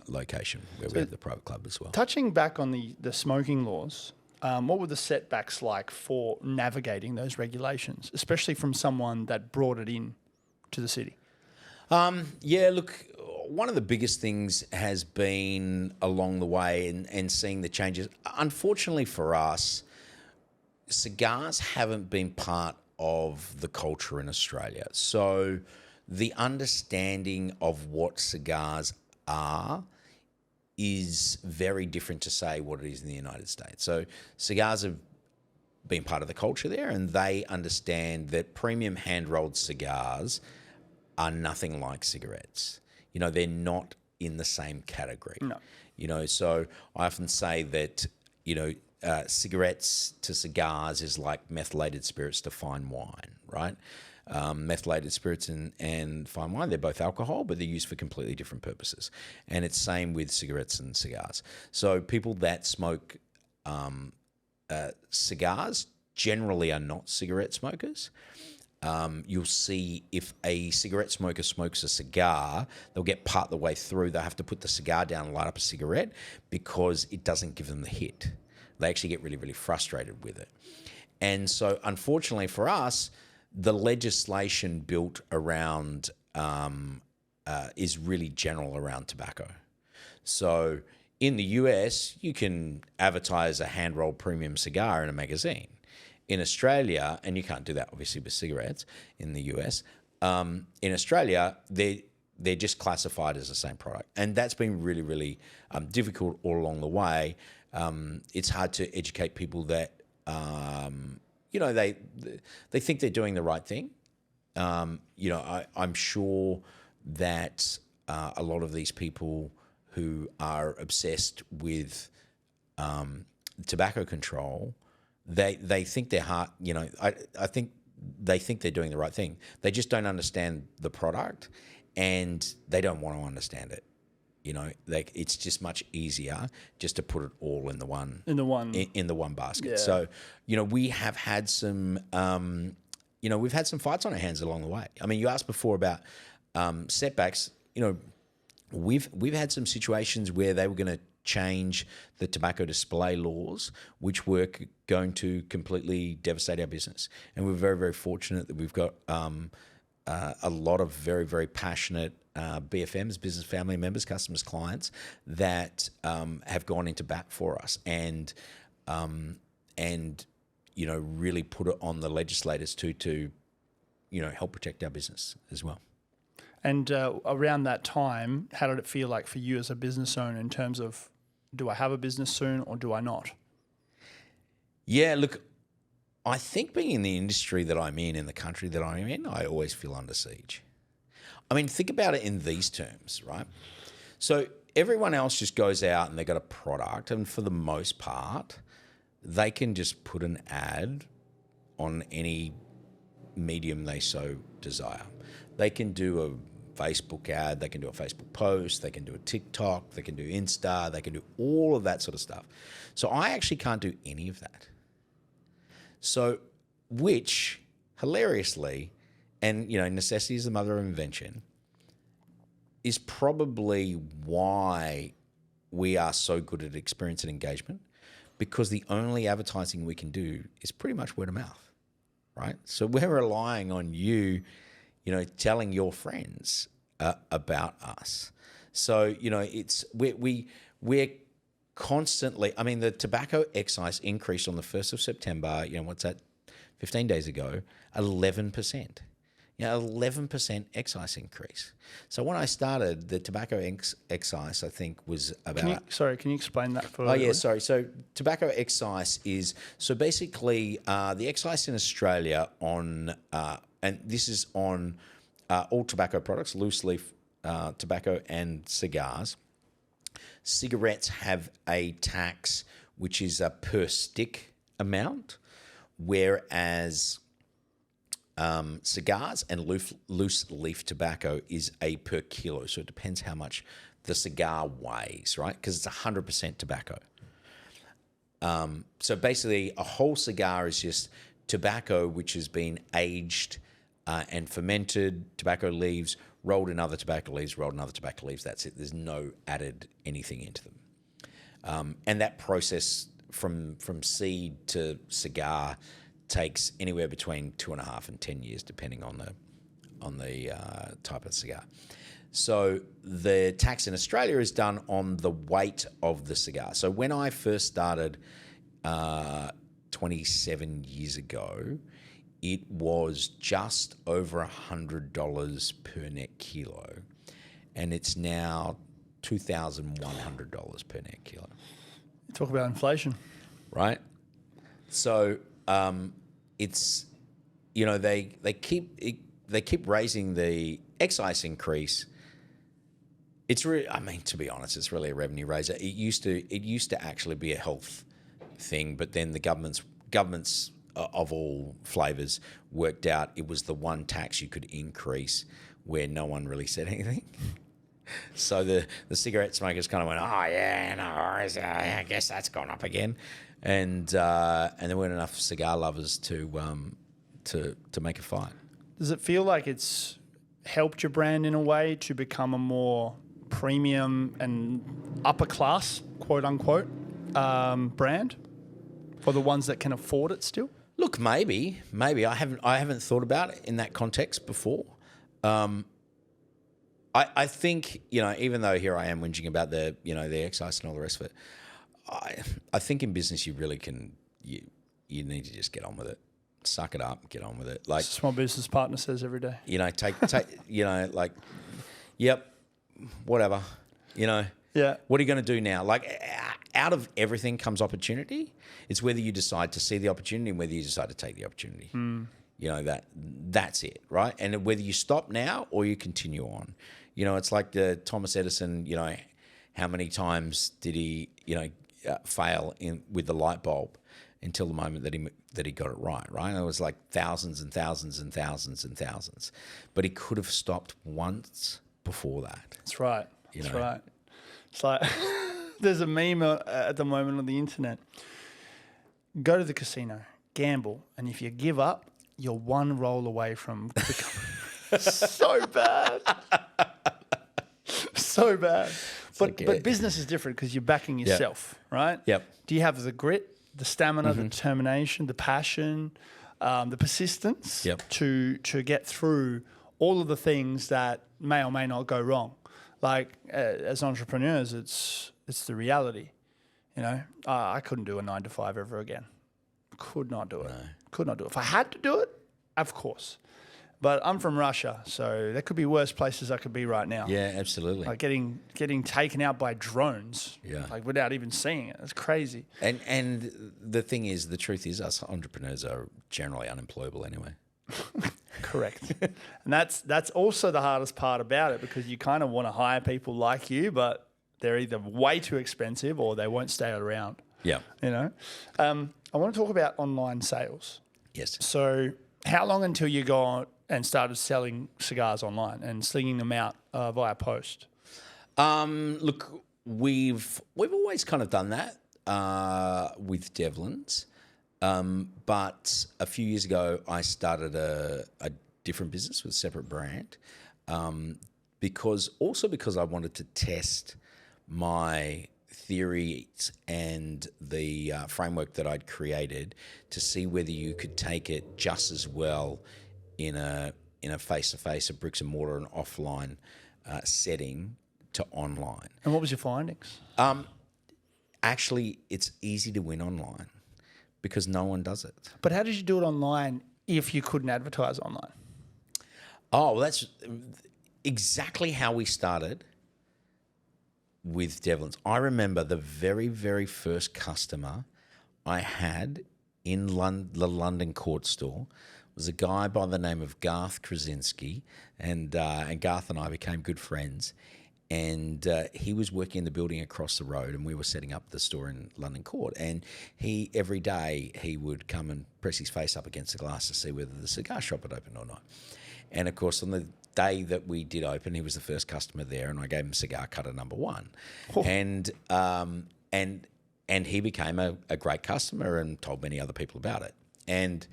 location where we have the private club as well. Touching back on the smoking laws, what were the setbacks like for navigating those regulations, especially from someone that brought it in to the city? Look, one of the biggest things has been along the way and seeing the changes. Unfortunately for us, cigars haven't been part of the culture in Australia. So the understanding of what cigars are is very different to say what it is in the United States. So cigars have been part of the culture there, and they understand that premium hand-rolled cigars are nothing like cigarettes. They're not in the same category. No. So I often say that, cigarettes to cigars is like methylated spirits to fine wine, right? Methylated spirits and fine wine, they're both alcohol, but they're used for completely different purposes. And it's same with cigarettes and cigars. So people that smoke cigars generally are not cigarette smokers. You'll see if a cigarette smoker smokes a cigar, they'll get part the way through. They'll have to put the cigar down and light up a cigarette because it doesn't give them the hit. They actually get really, really frustrated with it. And so, unfortunately for us, the legislation built around is really general around tobacco. So in the US, you can advertise a hand-rolled premium cigar in a magazine. In Australia, and you can't do that obviously with cigarettes in the US, in Australia, they're just classified as the same product. And that's been really, really difficult all along the way. It's hard to educate people that, they think they're doing the right thing. I'm sure that a lot of these people who are obsessed with tobacco control, they think they're hard. I think they think they're doing the right thing. They just don't understand the product, and they don't want to understand it. It's just much easier just to put it all in the one basket. Yeah. So, we have had some, we've had some fights on our hands along the way. I mean, you asked before about setbacks. We've had some situations where they were going to change the tobacco display laws, which were going to completely devastate our business. And we're very, very fortunate that we've got a lot of very, very passionate BFMs, business family members, customers, clients that have gone into bat for us and really put it on the legislators to help protect our business as well. And around that time, how did it feel like for you as a business owner in terms of, do I have a business soon or do I not? Yeah, look, I think being in the industry that I'm in the country that I'm in, I always feel under siege. I mean, think about it in these terms, right? So everyone else just goes out and they got a product, and for the most part, they can just put an ad on any medium they so desire. They can do a Facebook ad, they can do a Facebook post, they can do a TikTok, they can do Insta, they can do all of that sort of stuff. So I actually can't do any of that. So, which, hilariously, and necessity is the mother of invention, is probably why we are so good at experience and engagement, because the only advertising we can do is pretty much word of mouth, right? So we're relying on you, telling your friends about us. So, we're constantly, I mean, the tobacco excise increased on the 1st of September, what's that, 15 days ago, 11%. 11% excise increase. So when I started, the tobacco excise, I think, was about... Can you explain that for... Oh, yeah, sorry. So tobacco excise is... So basically, the excise in Australia on... and this is on all tobacco products, loose leaf tobacco and cigars. Cigarettes have a tax which is a per stick amount, whereas cigars and loose leaf tobacco is a per kilo. So it depends how much the cigar weighs, right? Because it's 100% tobacco. So basically, a whole cigar is just tobacco which has been aged and fermented, tobacco leaves, rolled in other tobacco leaves, rolled in other tobacco leaves. That's it. There's no added anything into them. And that process from seed to cigar takes anywhere between 2.5 and 10 years, depending on the type of cigar. So the tax in Australia is done on the weight of the cigar. So when I first started 27 years ago, it was just over $100 per net kilo, and it's now $2,100 per net kilo. Talk about inflation, right? So it's they keep raising the excise increase. It's really, I mean, to be honest, it's really a revenue raiser. It used to actually be a health thing, but then the government's of all flavors, worked out it was the one tax you could increase where no one really said anything. So the cigarette smokers kind of went, oh yeah, no worries, I guess that's gone up again, and there weren't enough cigar lovers to make a fight. Does it feel like it's helped your brand in a way to become a more premium and upper class, quote unquote, brand for the ones that can afford it still? Look, maybe I haven't thought about it in that context before. I think, even though here I am whinging about the excise and all the rest of it, I think in business you really can, you need to just get on with it. Suck it up, get on with it. Like Small business partner says every day. Take yep, whatever. Yeah. What are you going to do now? Like out of everything comes opportunity. It's whether you decide to see the opportunity and whether you decide to take the opportunity. That's it, right? And whether you stop now or you continue on. It's like the Thomas Edison, how many times did he, fail with the light bulb until the moment that he got it right? And it was like thousands and thousands and thousands and thousands. But he could have stopped once before that. That's right. That's right. It's like there's a meme at the moment on the internet. Go to the casino, gamble, and if you give up, you're one roll away from becoming so bad. So bad. But business is different because you're backing yourself, right? Yep. Do you have the grit, the stamina, the determination, the passion, the persistence to get through all of the things that may or may not go wrong? Like as entrepreneurs, it's the reality. I couldn't do a 9 to 5 ever again. Could not do it. No. Could not do it. If I had to do it, of course. But I'm from Russia, so there could be worse places I could be right now. Yeah, absolutely. Like getting taken out by drones. Yeah. Like without even seeing it. It's crazy. And the thing is, the truth is, us entrepreneurs are generally unemployable anyway. Correct. And that's also the hardest part about it, because you kind of want to hire people like you, but they're either way too expensive or they won't stay around. Yeah. I want to talk about online sales. Yes. So how long until you go and started selling cigars online and slinging them out via post? Look, we've always kind of done that with Devlin's. But a few years ago, I started a different business with a separate brand because I wanted to test my theories and the framework that I'd created to see whether you could take it just as well in a face-to-face, a bricks and mortar and offline setting to online. And what was your findings? Actually, it's easy to win online because no one does it. But how did you do it online if you couldn't advertise online? Oh, well, that's exactly how we started with Devlin's. I remember the very, very first customer I had in the London Court store was a guy by the name of Garth Krasinski, and Garth and I became good friends. And he was working in the building across the road, and we were setting up the store in London Court. And every day he would come and press his face up against the glass to see whether the cigar shop had opened or not. And of course, on the day that we did open, he was the first customer there, and I gave him cigar cutter number 1. Oh. And he became a great customer and told many other people about it. And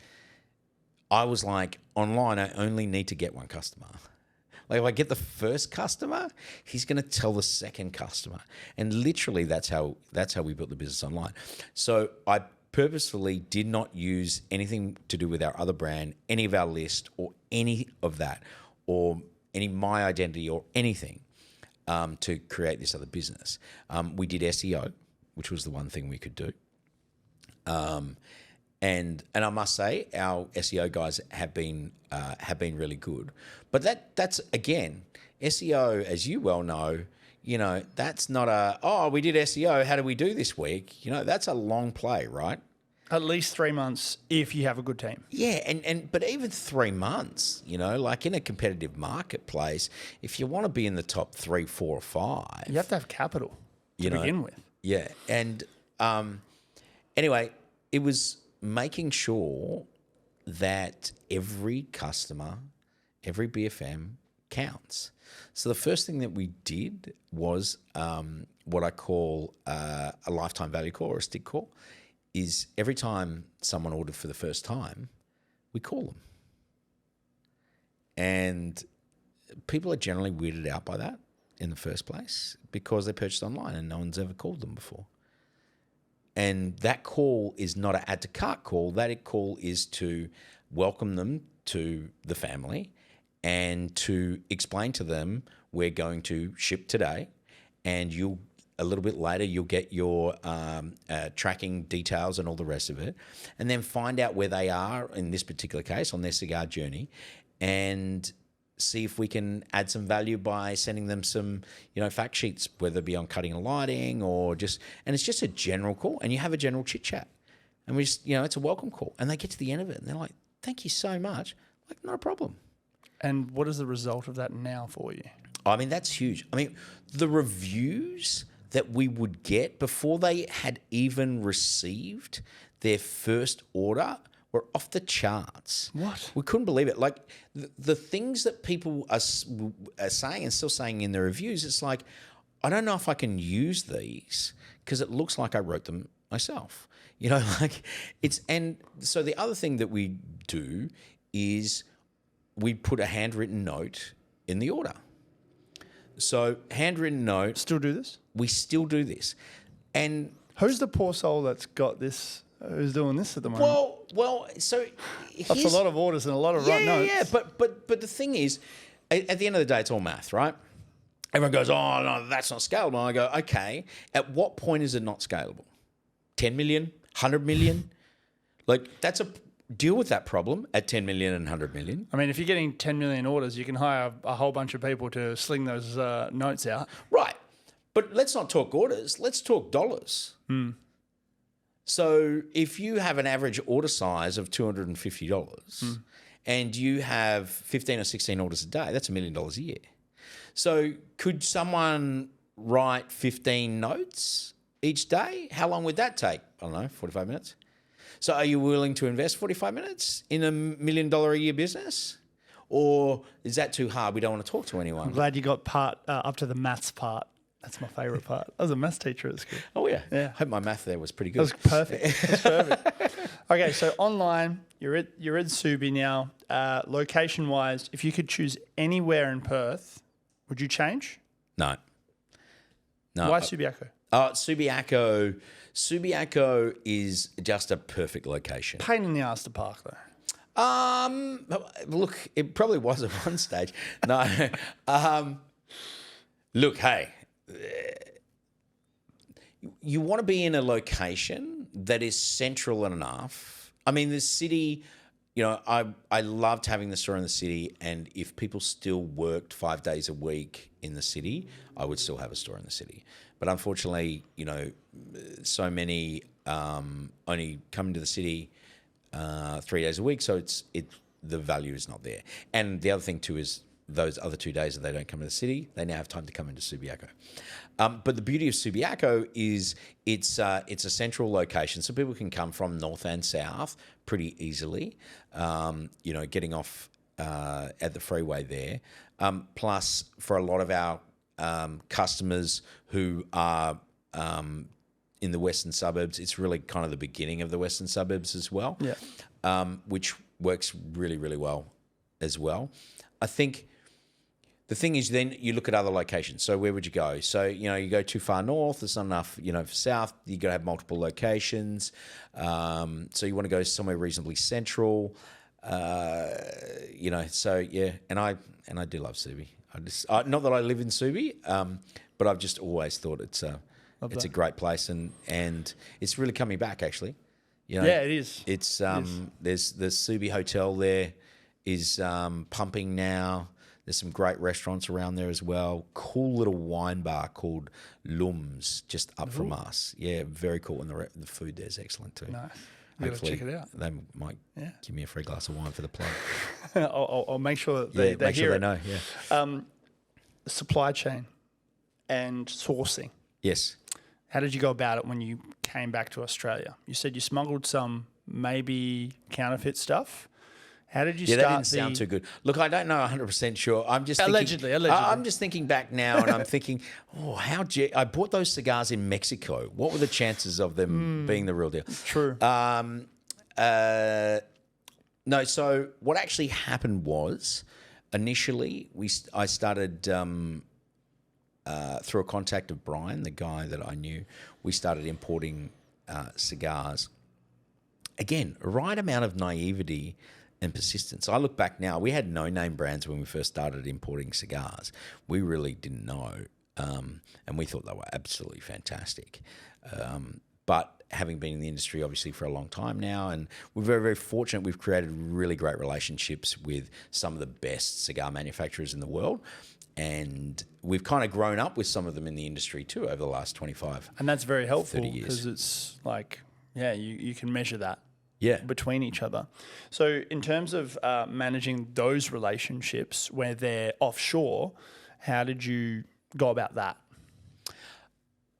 I was like, online, I only need to get one customer. Like if I get the first customer, he's going to tell the second customer, and literally that's how we built the business online. So I purposefully did not use anything to do with our other brand, any of our list, or any of that, or any my identity or anything to create this other business. We did SEO, which was the one thing we could do. And I must say, our SEO guys have been really good. But that's again, SEO, as you well know, that's not we did SEO. How do we do this week? That's a long play, right? At least 3 months if you have a good team. Yeah, but even 3 months, like in a competitive marketplace, if you want to be in the top 3, 4, or 5, you have to have capital to begin with. Yeah, and anyway, it was making sure that every customer, every BFM counts. So the first thing that we did was what I call a lifetime value call or a stick call, is every time someone ordered for the first time, we call them. And people are generally weirded out by that in the first place because they purchased online and no one's ever called them before. And that call is not an add to cart call. That call is to welcome them to the family and to explain to them we're going to ship today, and a little bit later you'll get your tracking details and all the rest of it, and then find out where they are in this particular case on their cigar journey, and see if we can add some value by sending them some, fact sheets, whether it be on cutting and lighting or and it's just a general call, and you have a general chit chat, and we just, it's a welcome call, and they get to the end of it and they're like, thank you so much. Like, not a problem. And what is the result of that now for you? I mean, that's huge. I mean, the reviews that we would get before they had even received their first order were off the charts. What? We couldn't believe it. Like, the things that people are saying and still saying in their reviews, it's like, I don't know if I can use these because it looks like I wrote them myself. And so the other thing that we do is we put a handwritten note in the order. So handwritten note. Still do this? We still do this. And who's the poor soul that's got this, who's doing this at the moment? Well, so that's a lot of orders and a lot of notes. Yeah, but the thing is, at the end of the day, it's all math, right? Everyone goes, oh, no, that's not scalable. And I go, okay, at what point is it not scalable? 10 million? 100 million? Like, deal with that problem at 10 million and 100 million. I mean, if you're getting 10 million orders, you can hire a whole bunch of people to sling those notes out. Right. But let's not talk orders. Let's talk dollars. So if you have an average order size of $250 and you have 15 or 16 orders a day, that's $1 million a year. So could someone write 15 notes each day? How long would that take? I don't know, 45 minutes. So are you willing to invest 45 minutes in $1 million a year business? Or is that too hard? We don't want to talk to anyone. I'm glad you got up to the maths part. That's my favourite part. I was a maths teacher at school. Oh, yeah. Yeah. I hope my math there was pretty good. That was perfect. That's perfect. Okay, so online, you're at Subi now. Location-wise, if you could choose anywhere in Perth, would you change? No. Why Subiaco? Subiaco is just a perfect location. Pain in the ass to park, though. Look, it probably was at one stage. No. Look, hey, you want to be in a location that is central enough. I mean, the city, I loved having the store in the city, and if people still worked 5 days a week in the city, I would still have a store in the city. But unfortunately, so many only come into the city 3 days a week, so the value is not there. And the other thing too is those other 2 days that they don't come to the city, they now have time to come into Subiaco. But the beauty of Subiaco is it's a central location, so people can come from north and south pretty easily. Getting off at the freeway there. Plus, for a lot of our customers who are in the western suburbs, it's really kind of the beginning of the western suburbs as well. Yeah. Which works really, really well as well. I think the thing is then you look at other locations. So where would you go? So, you go too far north, there's not enough, for south, you got to have multiple locations. So you want to go somewhere reasonably central, so yeah. And I do love Subi. Not that I live in Subi, but I've just always thought it's a great place, and it's really coming back actually. Yeah, it is. It's there's the Subi Hotel there is pumping now. There's some great restaurants around there as well. Cool little wine bar called Lums just up from us. Yeah, very cool, and the food there is excellent too. Nice. You got to check it out. They might give me a free glass of wine for the plug. I'll make sure that they make sure they know. Yeah. Supply chain and sourcing. Yes. How did you go about it when you came back to Australia? You said you smuggled some maybe counterfeit stuff. How did you Yeah, start? that didn't sound too good. Look, I don't know 100% sure. I'm just Allegedly. I'm just thinking back now, and I'm thinking, I bought those cigars in Mexico. What were the chances of them being the real deal? True. No, so what actually happened was initially I started through a contact of Brian, the guy that I knew. We started importing cigars. Again, right amount of naivety and persistence. I look back now, we had no name brands when we first started importing cigars. We really didn't know, and we thought they were absolutely fantastic. But having been in the industry obviously for a long time now, and we're very, very fortunate, we've created really great relationships with some of the best cigar manufacturers in the world. And we've kind of grown up with some of them in the industry too over the last 25, and that's very helpful 30 years. because it's like, you can measure that between each other. So in terms of managing those relationships where they're offshore, how did you go about that?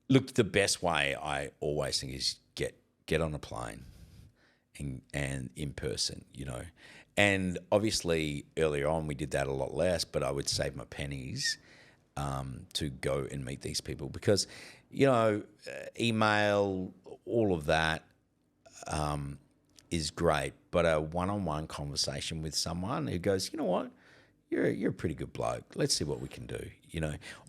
Look, the best way I always think is get on a plane and in person, And obviously earlier on we did that a lot less, but I would save my pennies to go and meet these people because, email, all of that is great, but a one-on-one conversation with someone who goes, you know what, you're a pretty good bloke. Let's see what we can do,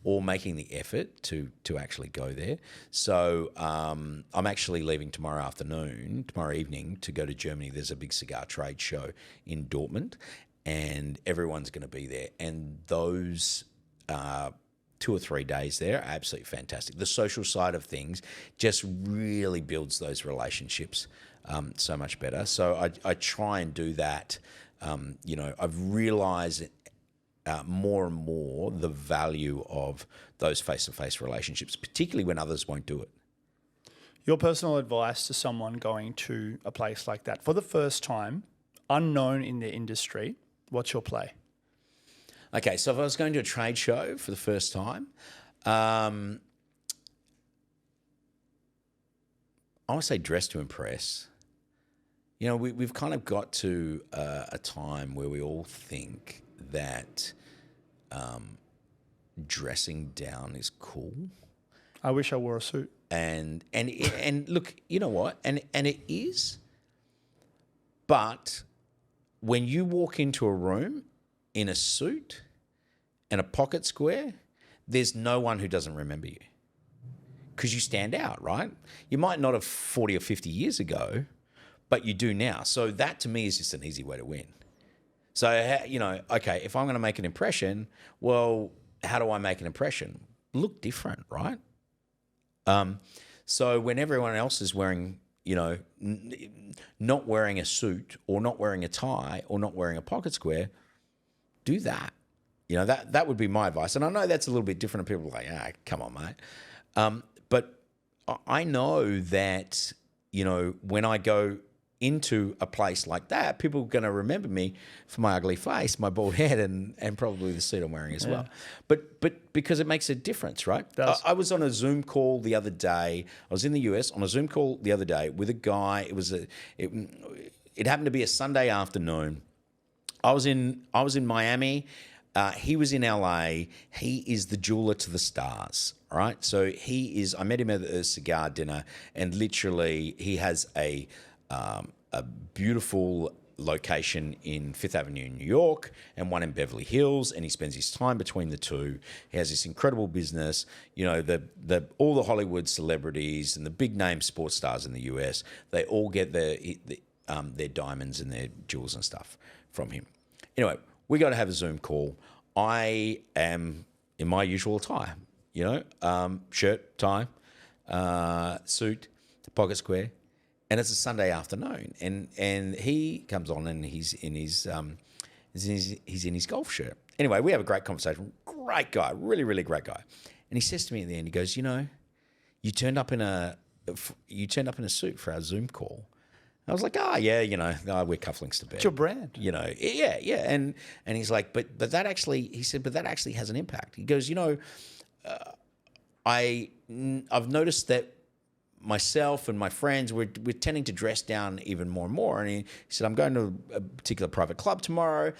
or making the effort to actually go there. So I'm actually leaving tomorrow evening to go to Germany. There's a big cigar trade show in Dortmund, and everyone's going to be there. And those 2 or 3 days there are absolutely fantastic. The social side of things just really builds those relationships so much better. So I try and do that. I've realised more and more the value of those face-to-face relationships, particularly when others won't do it. Your personal advice to someone going to a place like that for the first time, unknown in their industry, what's your play? Okay, so if I was going to a trade show for the first time, I would say dress to impress. We've kind of got to a time where we all think that dressing down is cool. I wish I wore a suit. And look, you know what? And it is. But when you walk into a room in a suit and a pocket square, there's no one who doesn't remember you because you stand out, right? You might not have 40 or 50 years ago, but you do now. So that to me is just an easy way to win. So, okay, if I'm going to make an impression, well, how do I make an impression? Look different, right? So when everyone else is wearing, not wearing a suit or not wearing a tie or not wearing a pocket square, do that. That would be my advice. And I know that's a little bit different. And people are like, come on, mate. But I know that, when I go into a place like that, people are going to remember me for my ugly face, my bald head, and probably the suit I'm wearing as well. But because it makes a difference, right? I was on a Zoom call the other day. I was in the US on a Zoom call the other day with a guy. It happened to be a Sunday afternoon. I was in Miami. He was in LA. He is the jeweler to the stars, right? So I met him at a cigar dinner, and literally he has a beautiful location in Fifth Avenue in New York and one in Beverly Hills, and he spends his time between the two. He has this incredible business. All the Hollywood celebrities and the big name sports stars in the US, they all get their diamonds and their jewels and stuff from him. Anyway, we got to have a Zoom call. I am in my usual attire, shirt, tie, suit, pocket square. And it's a Sunday afternoon, and he comes on and he's in his golf shirt. Anyway, we have a great conversation. Great guy, really, really great guy. And he says to me at the end, he goes, you turned up in a suit for our Zoom call. I was like, I wear cufflinks to bed. It's your brand. Yeah. And he's like, but that actually, he said, but that actually has an impact. He goes, I've noticed that myself and my friends, we're tending to dress down even more and more. And he said, I'm going to a particular private club tomorrow,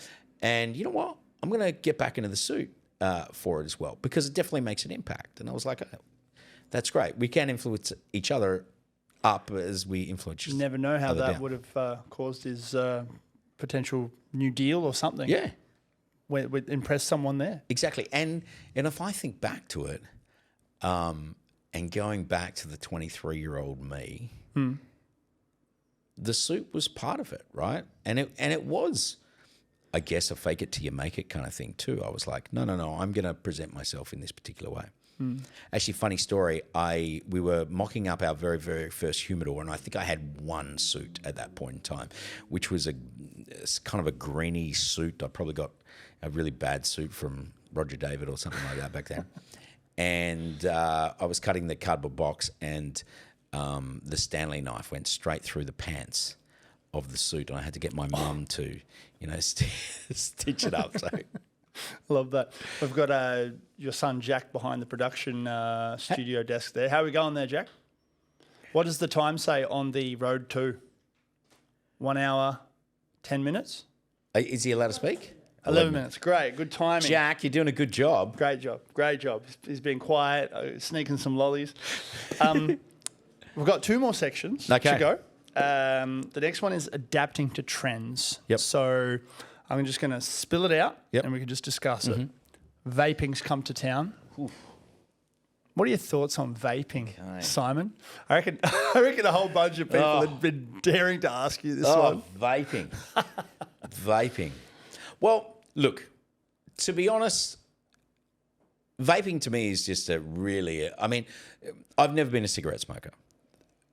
and you know what? I'm going to get back into the suit for it as well, because it definitely makes an impact. And I was like, oh, that's great. We can influence each other up as we influence. You never know how that down. would have caused his potential new deal or something. Yeah. Where it would impress someone there. Exactly. And if I think back to it, and going back to the 23-year-old me, the suit was part of it, right? And it was, I guess, a fake it till you make it kind of thing too. I was like, no, I'm going to present myself in this particular way. Actually, funny story, we were mocking up our very, very first humidor, and I think I had one suit at that point in time, which was kind of a greeny suit. I probably got a really bad suit from Roger David or something like that back then. And I was cutting the cardboard box, and the Stanley knife went straight through the pants of the suit, and I had to get my mum to, stitch it up. So. Love that. We've got your son Jack behind the production studio desk there. How are we going there, Jack? What does the time say on the road to? 1 hour, 10 minutes? Is he allowed to speak? 11 minutes. Great. Good timing. Jack, you're doing a good job. Great job. He's been quiet, sneaking some lollies. We've got 2 more sections to go. The next one is adapting to trends. Yep. So I'm just going to spill it out and we can just discuss it. Vaping's come to town. Oof. What are your thoughts on vaping, Simon? I reckon a whole bunch of people have been daring to ask you this one. Vaping. Vaping. Well, look, to be honest, vaping to me is just I've never been a cigarette smoker.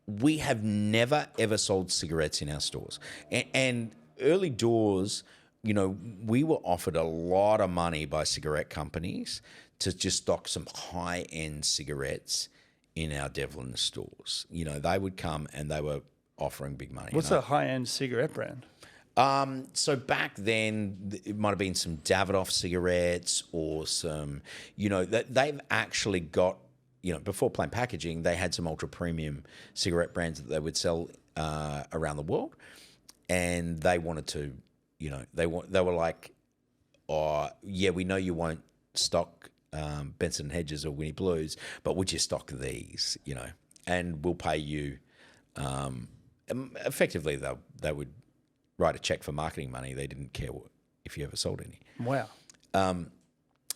We have never, ever sold cigarettes in our stores. And early doors, we were offered a lot of money by cigarette companies to just stock some high-end cigarettes in our Devlin stores. They would come and they were offering big money. What's a high-end cigarette brand? So back then, it might have been some Davidoff cigarettes or some, they've actually got, before plain packaging, they had some ultra premium cigarette brands that they would sell around the world, and they wanted to, they were like, oh yeah, we know you won't stock Benson Hedges or Winnie Blues, but would you stock these, and we'll pay you. Effectively, they would write a check for marketing money. They didn't care if you ever sold any. Wow. And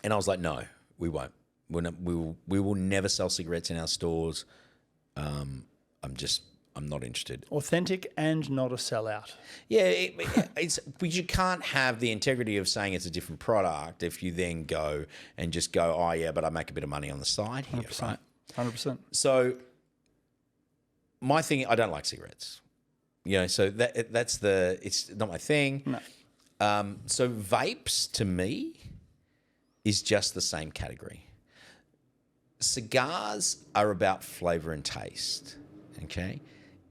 I was like, no, we won't. We will never sell cigarettes in our stores. I'm not interested. Authentic and not a sellout. Yeah, it's because you can't have the integrity of saying it's a different product if you then go and just go, oh yeah, but I make a bit of money on the side here, 100%, right? 100%. So my thing, I don't like cigarettes. So it's not my thing. No. So vapes to me is just the same category. Cigars are about flavor and taste, okay?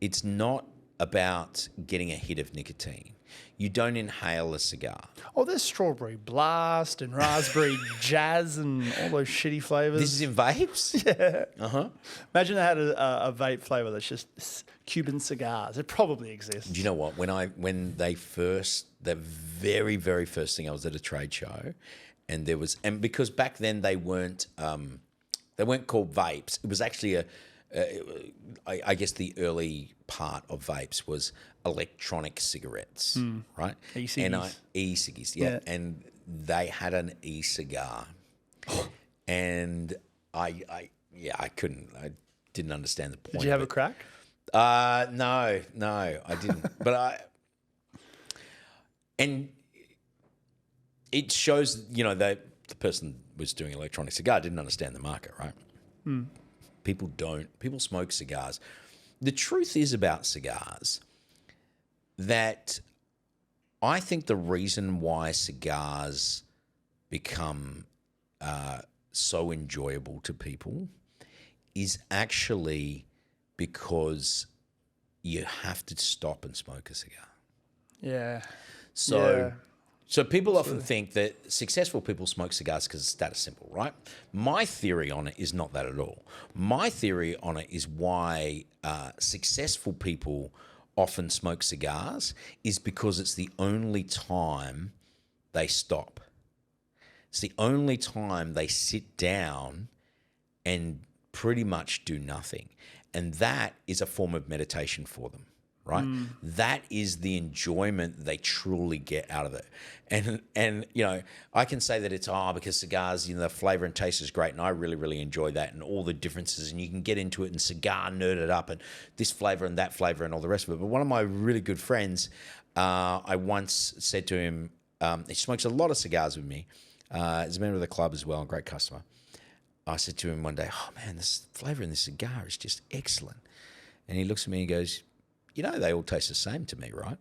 It's not about getting a hit of nicotine. You don't inhale a cigar. Oh, there's strawberry blast and raspberry jazz and all those shitty flavors. This is in vapes? Yeah. Uh-huh. Imagine they had a vape flavor that's just Cuban cigars. It probably exists. Do you know what? The very, very first thing, I was at a trade show, and because back then they weren't called vapes. It was actually I guess the early part of vapes was electronic cigarettes, right? E-ciggies. E-ciggies, yeah. And they had an e-cigar, and I didn't understand the point. Did you have a crack? No, I didn't. But and it shows, that the person was doing electronic cigar didn't understand the market, right? People smoke cigars. The truth is about cigars that I think the reason why cigars become so enjoyable to people is actually because you have to stop and smoke a cigar. Yeah. So So people often think that successful people smoke cigars because it's status symbol, right? My theory on it is not that at all. My theory on it is why successful people often smoke cigars is because it's the only time they stop. It's the only time they sit down and pretty much do nothing. And that is a form of meditation for them. Right, that is the enjoyment they truly get out of it, and you know, I can say that it's because cigars, you know, the flavor and taste is great, and I really enjoy that, and all the differences, and you can get into it and cigar nerd it up, and this flavor and that flavor and all the rest of it. But one of my really good friends, I once said to him, he smokes a lot of cigars with me. He's a member of the club as well, a great customer. I said to him one day, "Oh man, this flavor in this cigar is just excellent," and he looks at me and goes, "You know, they all taste the same to me, right?"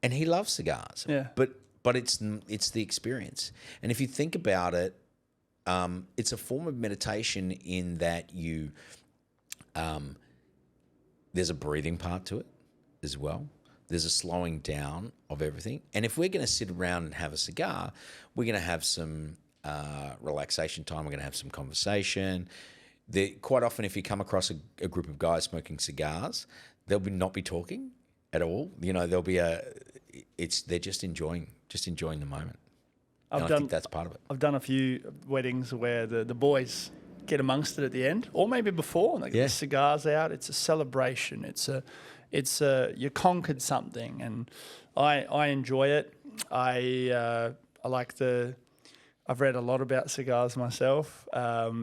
And he loves cigars, but it's the experience. And if you think about it, it's a form of meditation in that you there's a breathing part to it as well. There's a slowing down of everything. And if we're going to sit around and have a cigar, we're going to have some relaxation time. We're going to have some conversation. Quite often, if you come across a group of guys smoking cigars, they'll not be talking at all. You know, there'll be they're just enjoying the moment. I think that's part of it. I've done a few weddings where the boys get amongst it at the end, or maybe before, and they get the cigars out. It's a celebration. It's you conquered something, and I enjoy it. I like I've read a lot about cigars myself,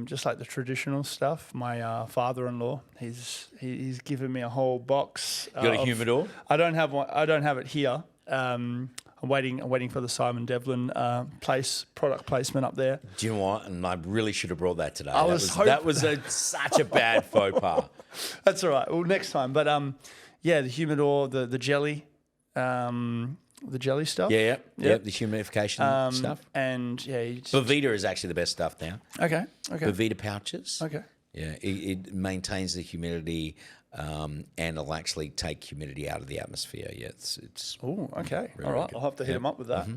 just like the traditional stuff. My father-in-law, he's given me a whole box. You got a humidor? I don't have one. I don't have it here. I'm waiting for the Simon Devlin product placement up there. Do you know what? And I really should have brought that today. That was such a bad faux pas. That's all right. Well, next time. But the humidor, the jelly. The jelly stuff? Yep, the humidification stuff. And Bovita is actually the best stuff now. Okay. Bovita pouches. Okay. Yeah, it maintains the humidity and it'll actually take humidity out of the atmosphere. Yeah, it's Oh, okay. really, All right. really good. I'll have to hit him up with that.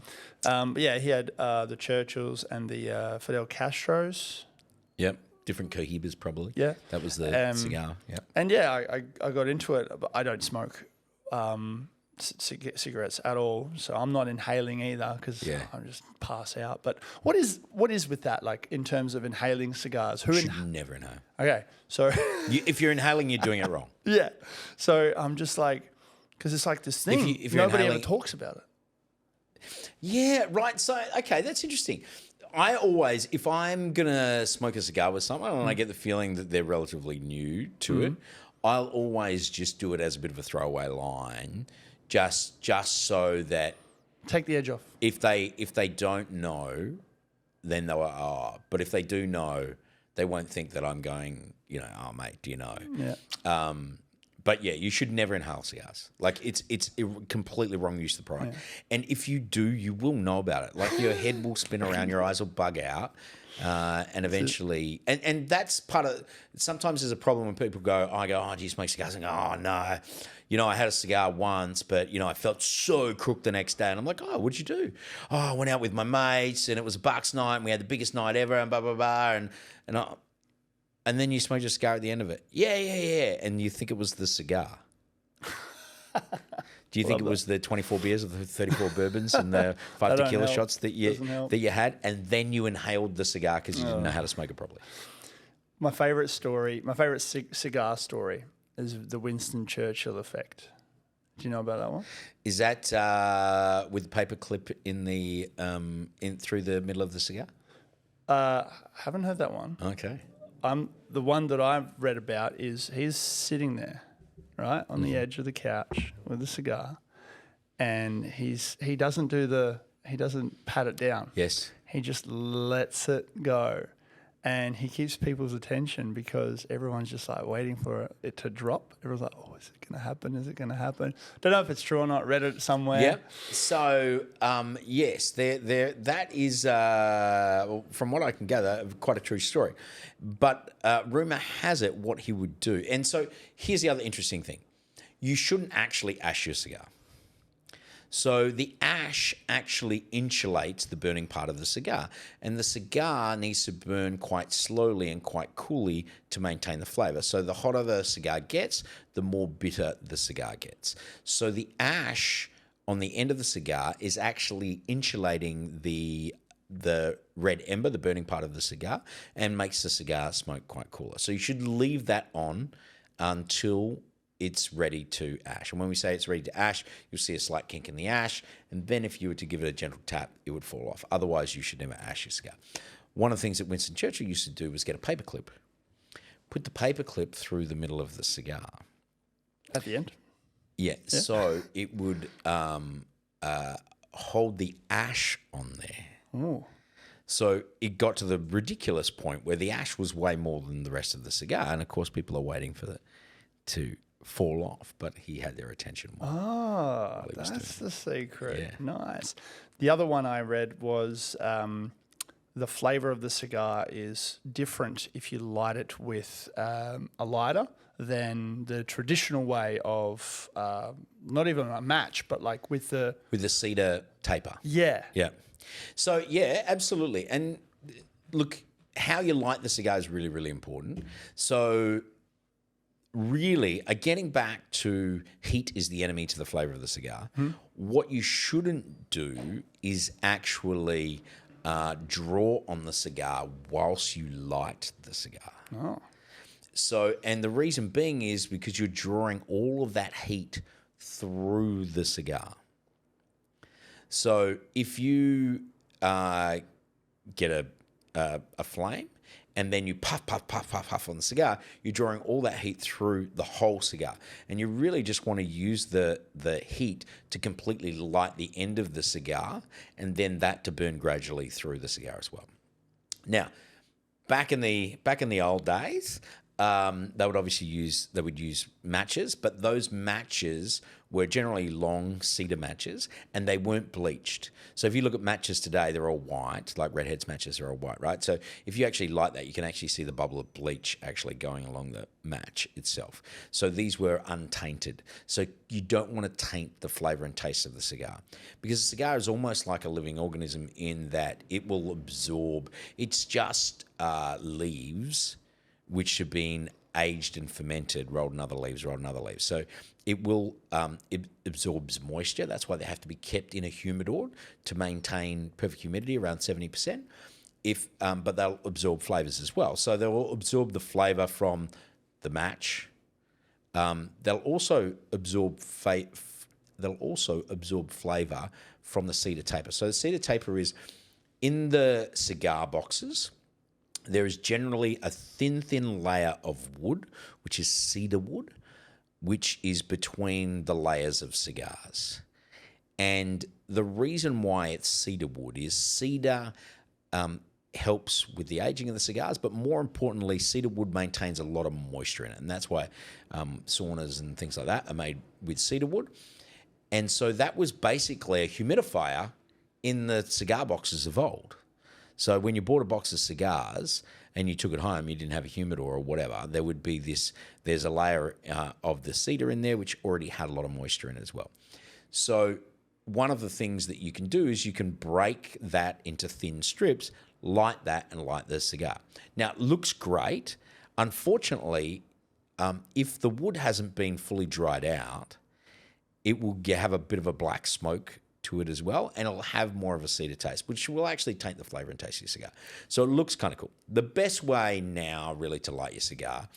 But yeah, he had the Churchills and the Fidel Castros. Yep. Different cohibas probably. Yeah. That was the cigar. Yep. And I got into it, but I don't smoke cigarettes at all, so I'm not inhaling either because I just pass out. But what is with that, like in terms of inhaling cigars? You should never inhale. Okay, so if you're inhaling, you're doing it wrong. Yeah, so I'm just like, because it's like this thing. If nobody ever talks about it. Yeah, right. So okay, that's interesting. I always, if I'm gonna smoke a cigar with someone and I get the feeling that they're relatively new to it, I'll always just do it as a bit of a throwaway line. Just so that take the edge off. If they don't know, then they'll but if they do know, they won't think that I'm going, you know, oh mate, do you know? Yeah. But yeah, you should never inhale cigars. Like it's a completely wrong use of the product. Yeah. And if you do, you will know about it. Like your head will spin around, your eyes will bug out. And eventually, and that's part of, sometimes there's a problem when people go, oh, do you smoke cigars? And go, oh, no. You know, I had a cigar once, but, you know, I felt so crook the next day. And I'm like, oh, what'd you do? Oh, I went out with my mates and it was a bucks night and we had the biggest night ever and blah, blah, blah. And then you smoked a cigar at the end of it. Yeah. And you think it was the cigar. Do you think it was the 24 beers or the 34 bourbons and the 5 tequila shots that you had, and then you inhaled the cigar because you didn't know how to smoke it properly? My favorite cigar story is the Winston Churchill effect. Do you know about that one? Is that with the paper clip in the through the middle of the cigar? Haven't heard that one. Okay. The one that I've read about is he's sitting there, right, on the edge of the couch with a cigar, and he doesn't pat it down. Yes. He just lets it go, and he keeps people's attention because everyone's just like waiting for it to drop. Everyone's like, oh, is it going to happen? Is it going to happen? Don't know if it's true or not. Read it somewhere. Yep. So, yes, that is, from what I can gather, quite a true story. But rumour has it what he would do. And so here's the other interesting thing. You shouldn't actually ash your cigar. So the ash actually insulates the burning part of the cigar, and the cigar needs to burn quite slowly and quite coolly to maintain the flavor. So the hotter the cigar gets, the more bitter the cigar gets. So the ash on the end of the cigar is actually insulating the red ember, the burning part of the cigar, and makes the cigar smoke quite cooler. So you should leave that on until it's ready to ash. And when we say it's ready to ash, you'll see a slight kink in the ash, and then if you were to give it a gentle tap, it would fall off. Otherwise, you should never ash your cigar. One of the things that Winston Churchill used to do was get a paper clip, put the paper clip through the middle of the cigar. At the end? Yeah. So it would hold the ash on there. Oh. So it got to the ridiculous point where the ash was way more than the rest of the cigar. And of course, people are waiting for it to fall off, but he had their attention more. Oh, that's the secret. Yeah. Nice. The other one I read was the flavor of the cigar is different if you light it with a lighter than the traditional way of not even a match, but like with the cedar taper. Yeah. Yeah. So yeah, absolutely. And look, how you light the cigar is really, really important. So really, getting back to heat is the enemy to the flavor of the cigar. What you shouldn't do is actually draw on the cigar whilst you light the cigar. Oh. So, and the reason being is because you're drawing all of that heat through the cigar. So if you get a flame and then you puff, puff, puff, puff, puff on the cigar, you're drawing all that heat through the whole cigar. And you really just want to use the heat to completely light the end of the cigar and then that to burn gradually through the cigar as well. Now, back in the old days, they would obviously use matches, but those matches were generally long cedar matches, and they weren't bleached. So if you look at matches today, they're all white, like Redhead's matches are all white, right? So if you actually light that, you can actually see the bubble of bleach actually going along the match itself. So these were untainted. So you don't want to taint the flavor and taste of the cigar, because a cigar is almost like a living organism in that it will absorb. It's just leaves which have been aged and fermented, rolled in other leaves. So it will, it absorbs moisture. That's why they have to be kept in a humidor to maintain perfect humidity around 70%. But they'll absorb flavors as well. So they'll absorb the flavor from the match. They'll also absorb flavor from the cedar taper. So the cedar taper is in the cigar boxes. There is generally a thin layer of wood, which is cedar wood, which is between the layers of cigars. And the reason why it's cedar wood is cedar helps with the aging of the cigars, but more importantly, cedar wood maintains a lot of moisture in it. And that's why saunas and things like that are made with cedar wood. And so that was basically a humidifier in the cigar boxes of old. So when you bought a box of cigars and you took it home, you didn't have a humidor or whatever, there would be there's a layer of the cedar in there which already had a lot of moisture in it as well. So one of the things that you can do is you can break that into thin strips, light that and light the cigar. Now, it looks great. Unfortunately, if the wood hasn't been fully dried out, it will have a bit of a black smoke to it as well, and it'll have more of a cedar taste, which will actually taint the flavor and taste of your cigar. So it looks kind of cool. The best way now really to light your cigar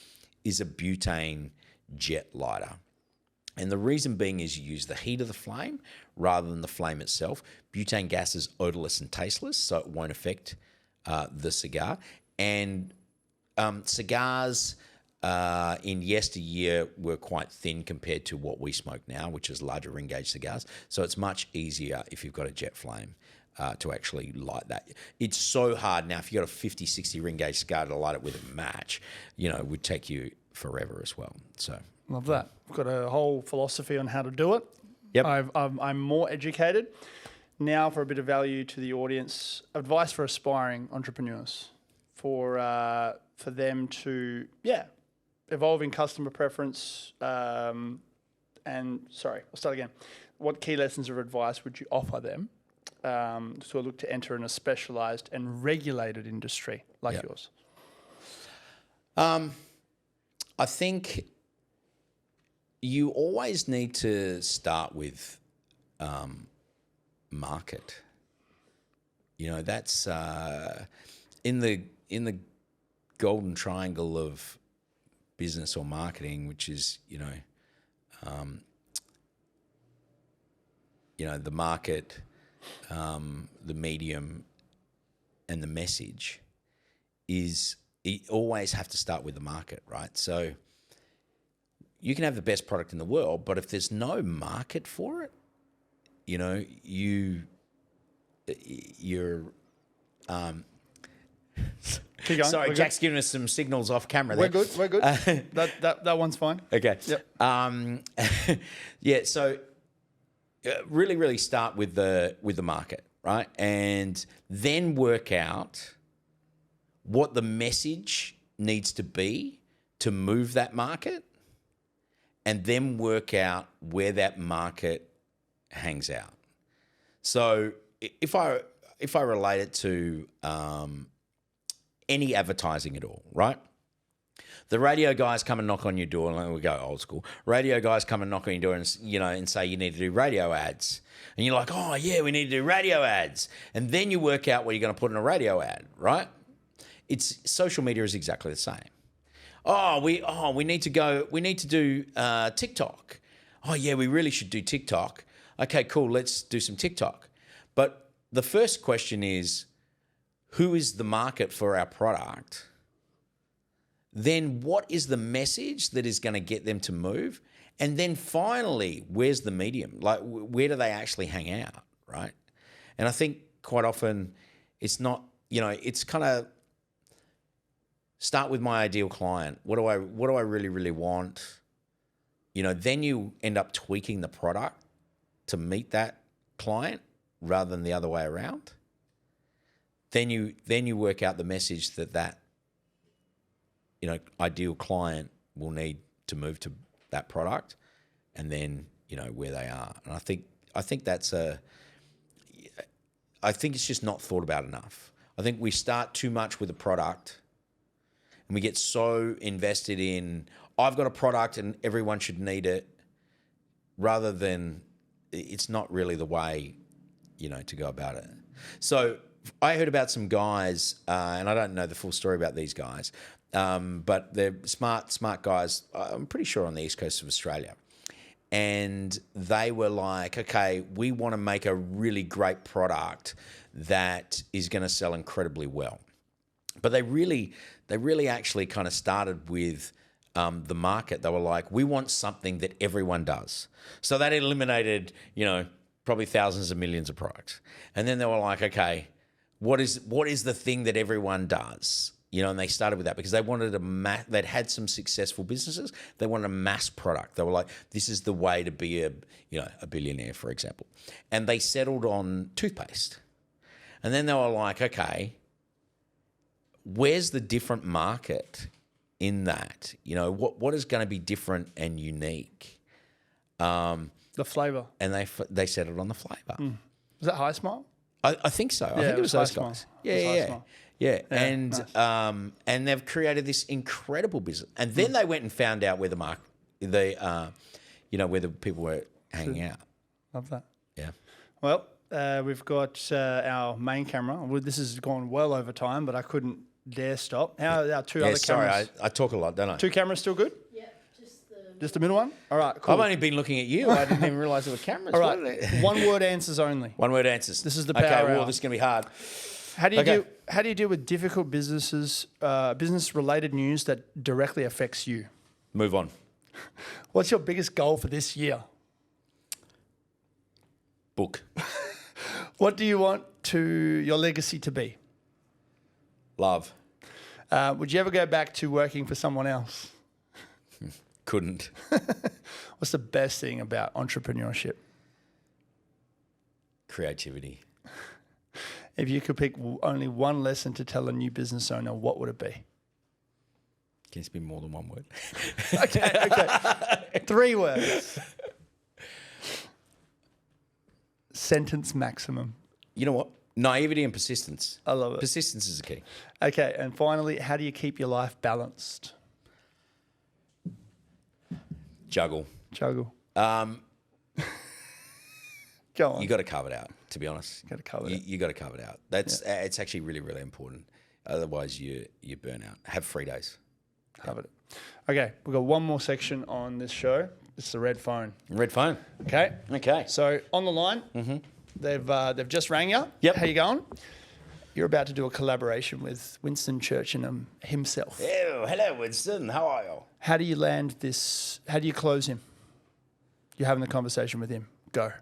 is a butane jet lighter. And the reason being is you use the heat of the flame rather than the flame itself. Butane gas is odorless and tasteless, so it won't affect the cigar. And cigars in yesteryear were quite thin compared to what we smoke now, which is larger ring gauge cigars. So it's much easier if you've got a jet flame to actually light that. It's so hard now. If you've got a 50, 60 ring gauge cigar to light it with a match, it would take you forever as well. So love that. I've got a whole philosophy on how to do it. Yep. I'm more educated. Now for a bit of value to the audience, advice for aspiring entrepreneurs, for them to, evolving customer preference, I'll start again. what key lessons of advice would you offer them to look to enter in a specialised and regulated industry like yours? I think you always need to start with market. You know, that's in the golden triangle of business or marketing, which is the market, the medium, and the message is. You always have to start with the market, right? So you can have the best product in the world, but if there's no market for it, you're Keep going. Sorry, We're Jack's giving us some signals off camera We're there. good. We're good. That one's fine. Okay. Yep. So really, really start with the market, right? And then work out what the message needs to be to move that market, and then work out where that market hangs out. So if I relate it to any advertising at all, right? The radio guys come and knock on your door, and we go old school. Radio guys come and knock on your door and say you need to do radio ads. And you're like, oh yeah, we need to do radio ads. And then you work out what you're going to put in a radio ad, right? Social media is exactly the same. We need to do TikTok. Oh yeah, we really should do TikTok. Okay, cool, let's do some TikTok. But the first question is, who is the market for our product? Then what is the message that is going to get them to move? And then finally, where's the medium? Like, where do they actually hang out, right? And I think quite often it's not, it's kind of start with my ideal client. What do I really, really want? Then you end up tweaking the product to meet that client rather than the other way around. Then you work out the message that ideal client will need to move to that product, and then where they are. And I think it's just not thought about enough. I think we start too much with a product, and we get so invested in, I've got a product and everyone should need it, rather than it's not really the way, to go about it. So I heard about some guys, and I don't know the full story about these guys, but they're smart guys, I'm pretty sure on the east coast of Australia. And they were like, okay, we want to make a really great product that is going to sell incredibly well. But they really actually kind of started with the market. They were like, we want something that everyone does. So that eliminated, probably thousands of millions of products. And then they were like, okay, what is the thing that everyone does? And they started with that because they wanted they'd had some successful businesses. They wanted a mass product. They were like, this is the way to be a billionaire, for example. And they settled on toothpaste. And then they were like, okay, where's the different market in that? What is going to be different and unique? The flavour. And they settled on the flavour. Was that High Smile? I think so. I think it was those guys. Yeah. And nice. And they've created this incredible business. And then they went and found out where where the people were hanging out. Love that. Yeah. Well, we've got our main camera. Well, this has gone well over time, but I couldn't dare stop. How are our two other cameras? Sorry, I talk a lot, don't I? Two cameras still good? Yeah, just the middle one? All right, cool. I've only been looking at you. I didn't even realise there were cameras. All right, one word answers only. One word answers. This is the power Okay, well, hour. this is going to be hard. How do you deal with difficult business related news that directly affects you? Move on. What's your biggest goal for this year? Book. What do you want your legacy to be? Love. Would you ever go back to working for someone else? Couldn't. What's the best thing about entrepreneurship? Creativity. If you could pick only one lesson to tell a new business owner, what would it be? Can it be more than one word? Okay. 3 words. Sentence maximum. You know what? Naivety and persistence. I love it. Persistence is the key. Okay, and finally, how do you keep your life balanced? Juggle. Go on. You got to carve it out, to be honest. Got to cover it. You got to carve it out. It's actually really, really important. Otherwise, you burn out. Have free days. Covered it. Okay, we've got one more section on this show. It's the red phone. Red phone. Okay. Okay. So on the line, they've just rang you. Yep. How you going? You're about to do a collaboration with Winston Churchingham himself. Oh, hello, Winston. How are you? How do you land this? How do you close him? You're having the conversation with him. Go.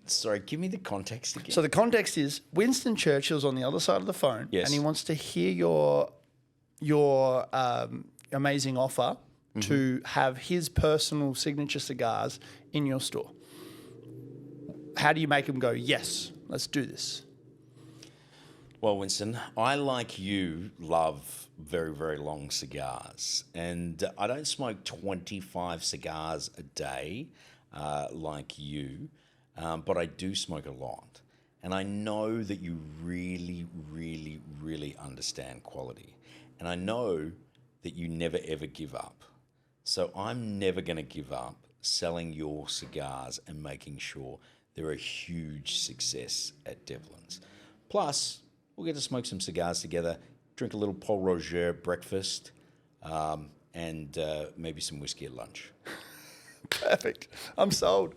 Sorry, give me the context again. So the context is Winston Churchill's on the other side of the phone, Yes. and he wants to hear your amazing offer to have his personal signature cigars in your store. How do you make him go, yes, let's do this? Well, Winston, I, like you, love very, very long cigars. And I don't smoke 25 cigars a day like you, but I do smoke a lot. And I know that you really, really, really understand quality. And I know that you never, ever give up. So I'm never going to give up selling your cigars and making sure they're a huge success at Devlin's. Plus, we'll get to smoke some cigars together, drink a little Paul Roger at breakfast, and maybe some whiskey at lunch. Perfect. I'm sold.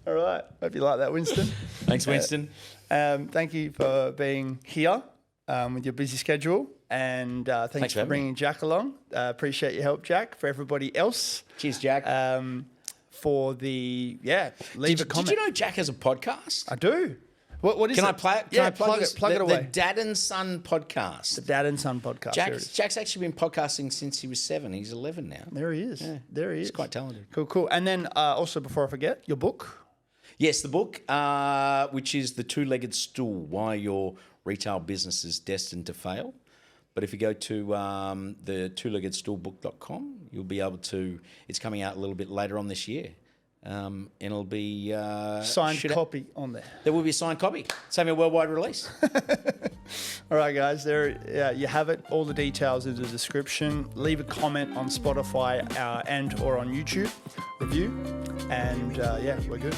All right. Hope you like that, Winston. Thanks, Winston. Thank you for being here with your busy schedule. And thanks for bringing Jack along. Appreciate your help, Jack. For everybody else. Cheers, Jack. For the, leave a comment. Did you know Jack has a podcast? I do. What is it? Can I play it? Yeah, plug it away. The Dad and Son podcast. The Dad and Son podcast. Jack's actually been podcasting since he was 7. He's 11 now. There he is. Yeah. There he is. He's quite talented. Cool. And then also, before I forget, your book. Yes, the book, which is The Two-Legged Stool, Why Your Retail Business is Destined to Fail. But if you go to the tweleggedstoolbook.com, you'll be able to, it's coming out a little bit later on this year. And it'll be... signed copy on there. There will be a signed copy. It's having a worldwide release. All right, guys. There you have it. All the details in the description. Leave a comment on Spotify and or on YouTube. Review. And we're good.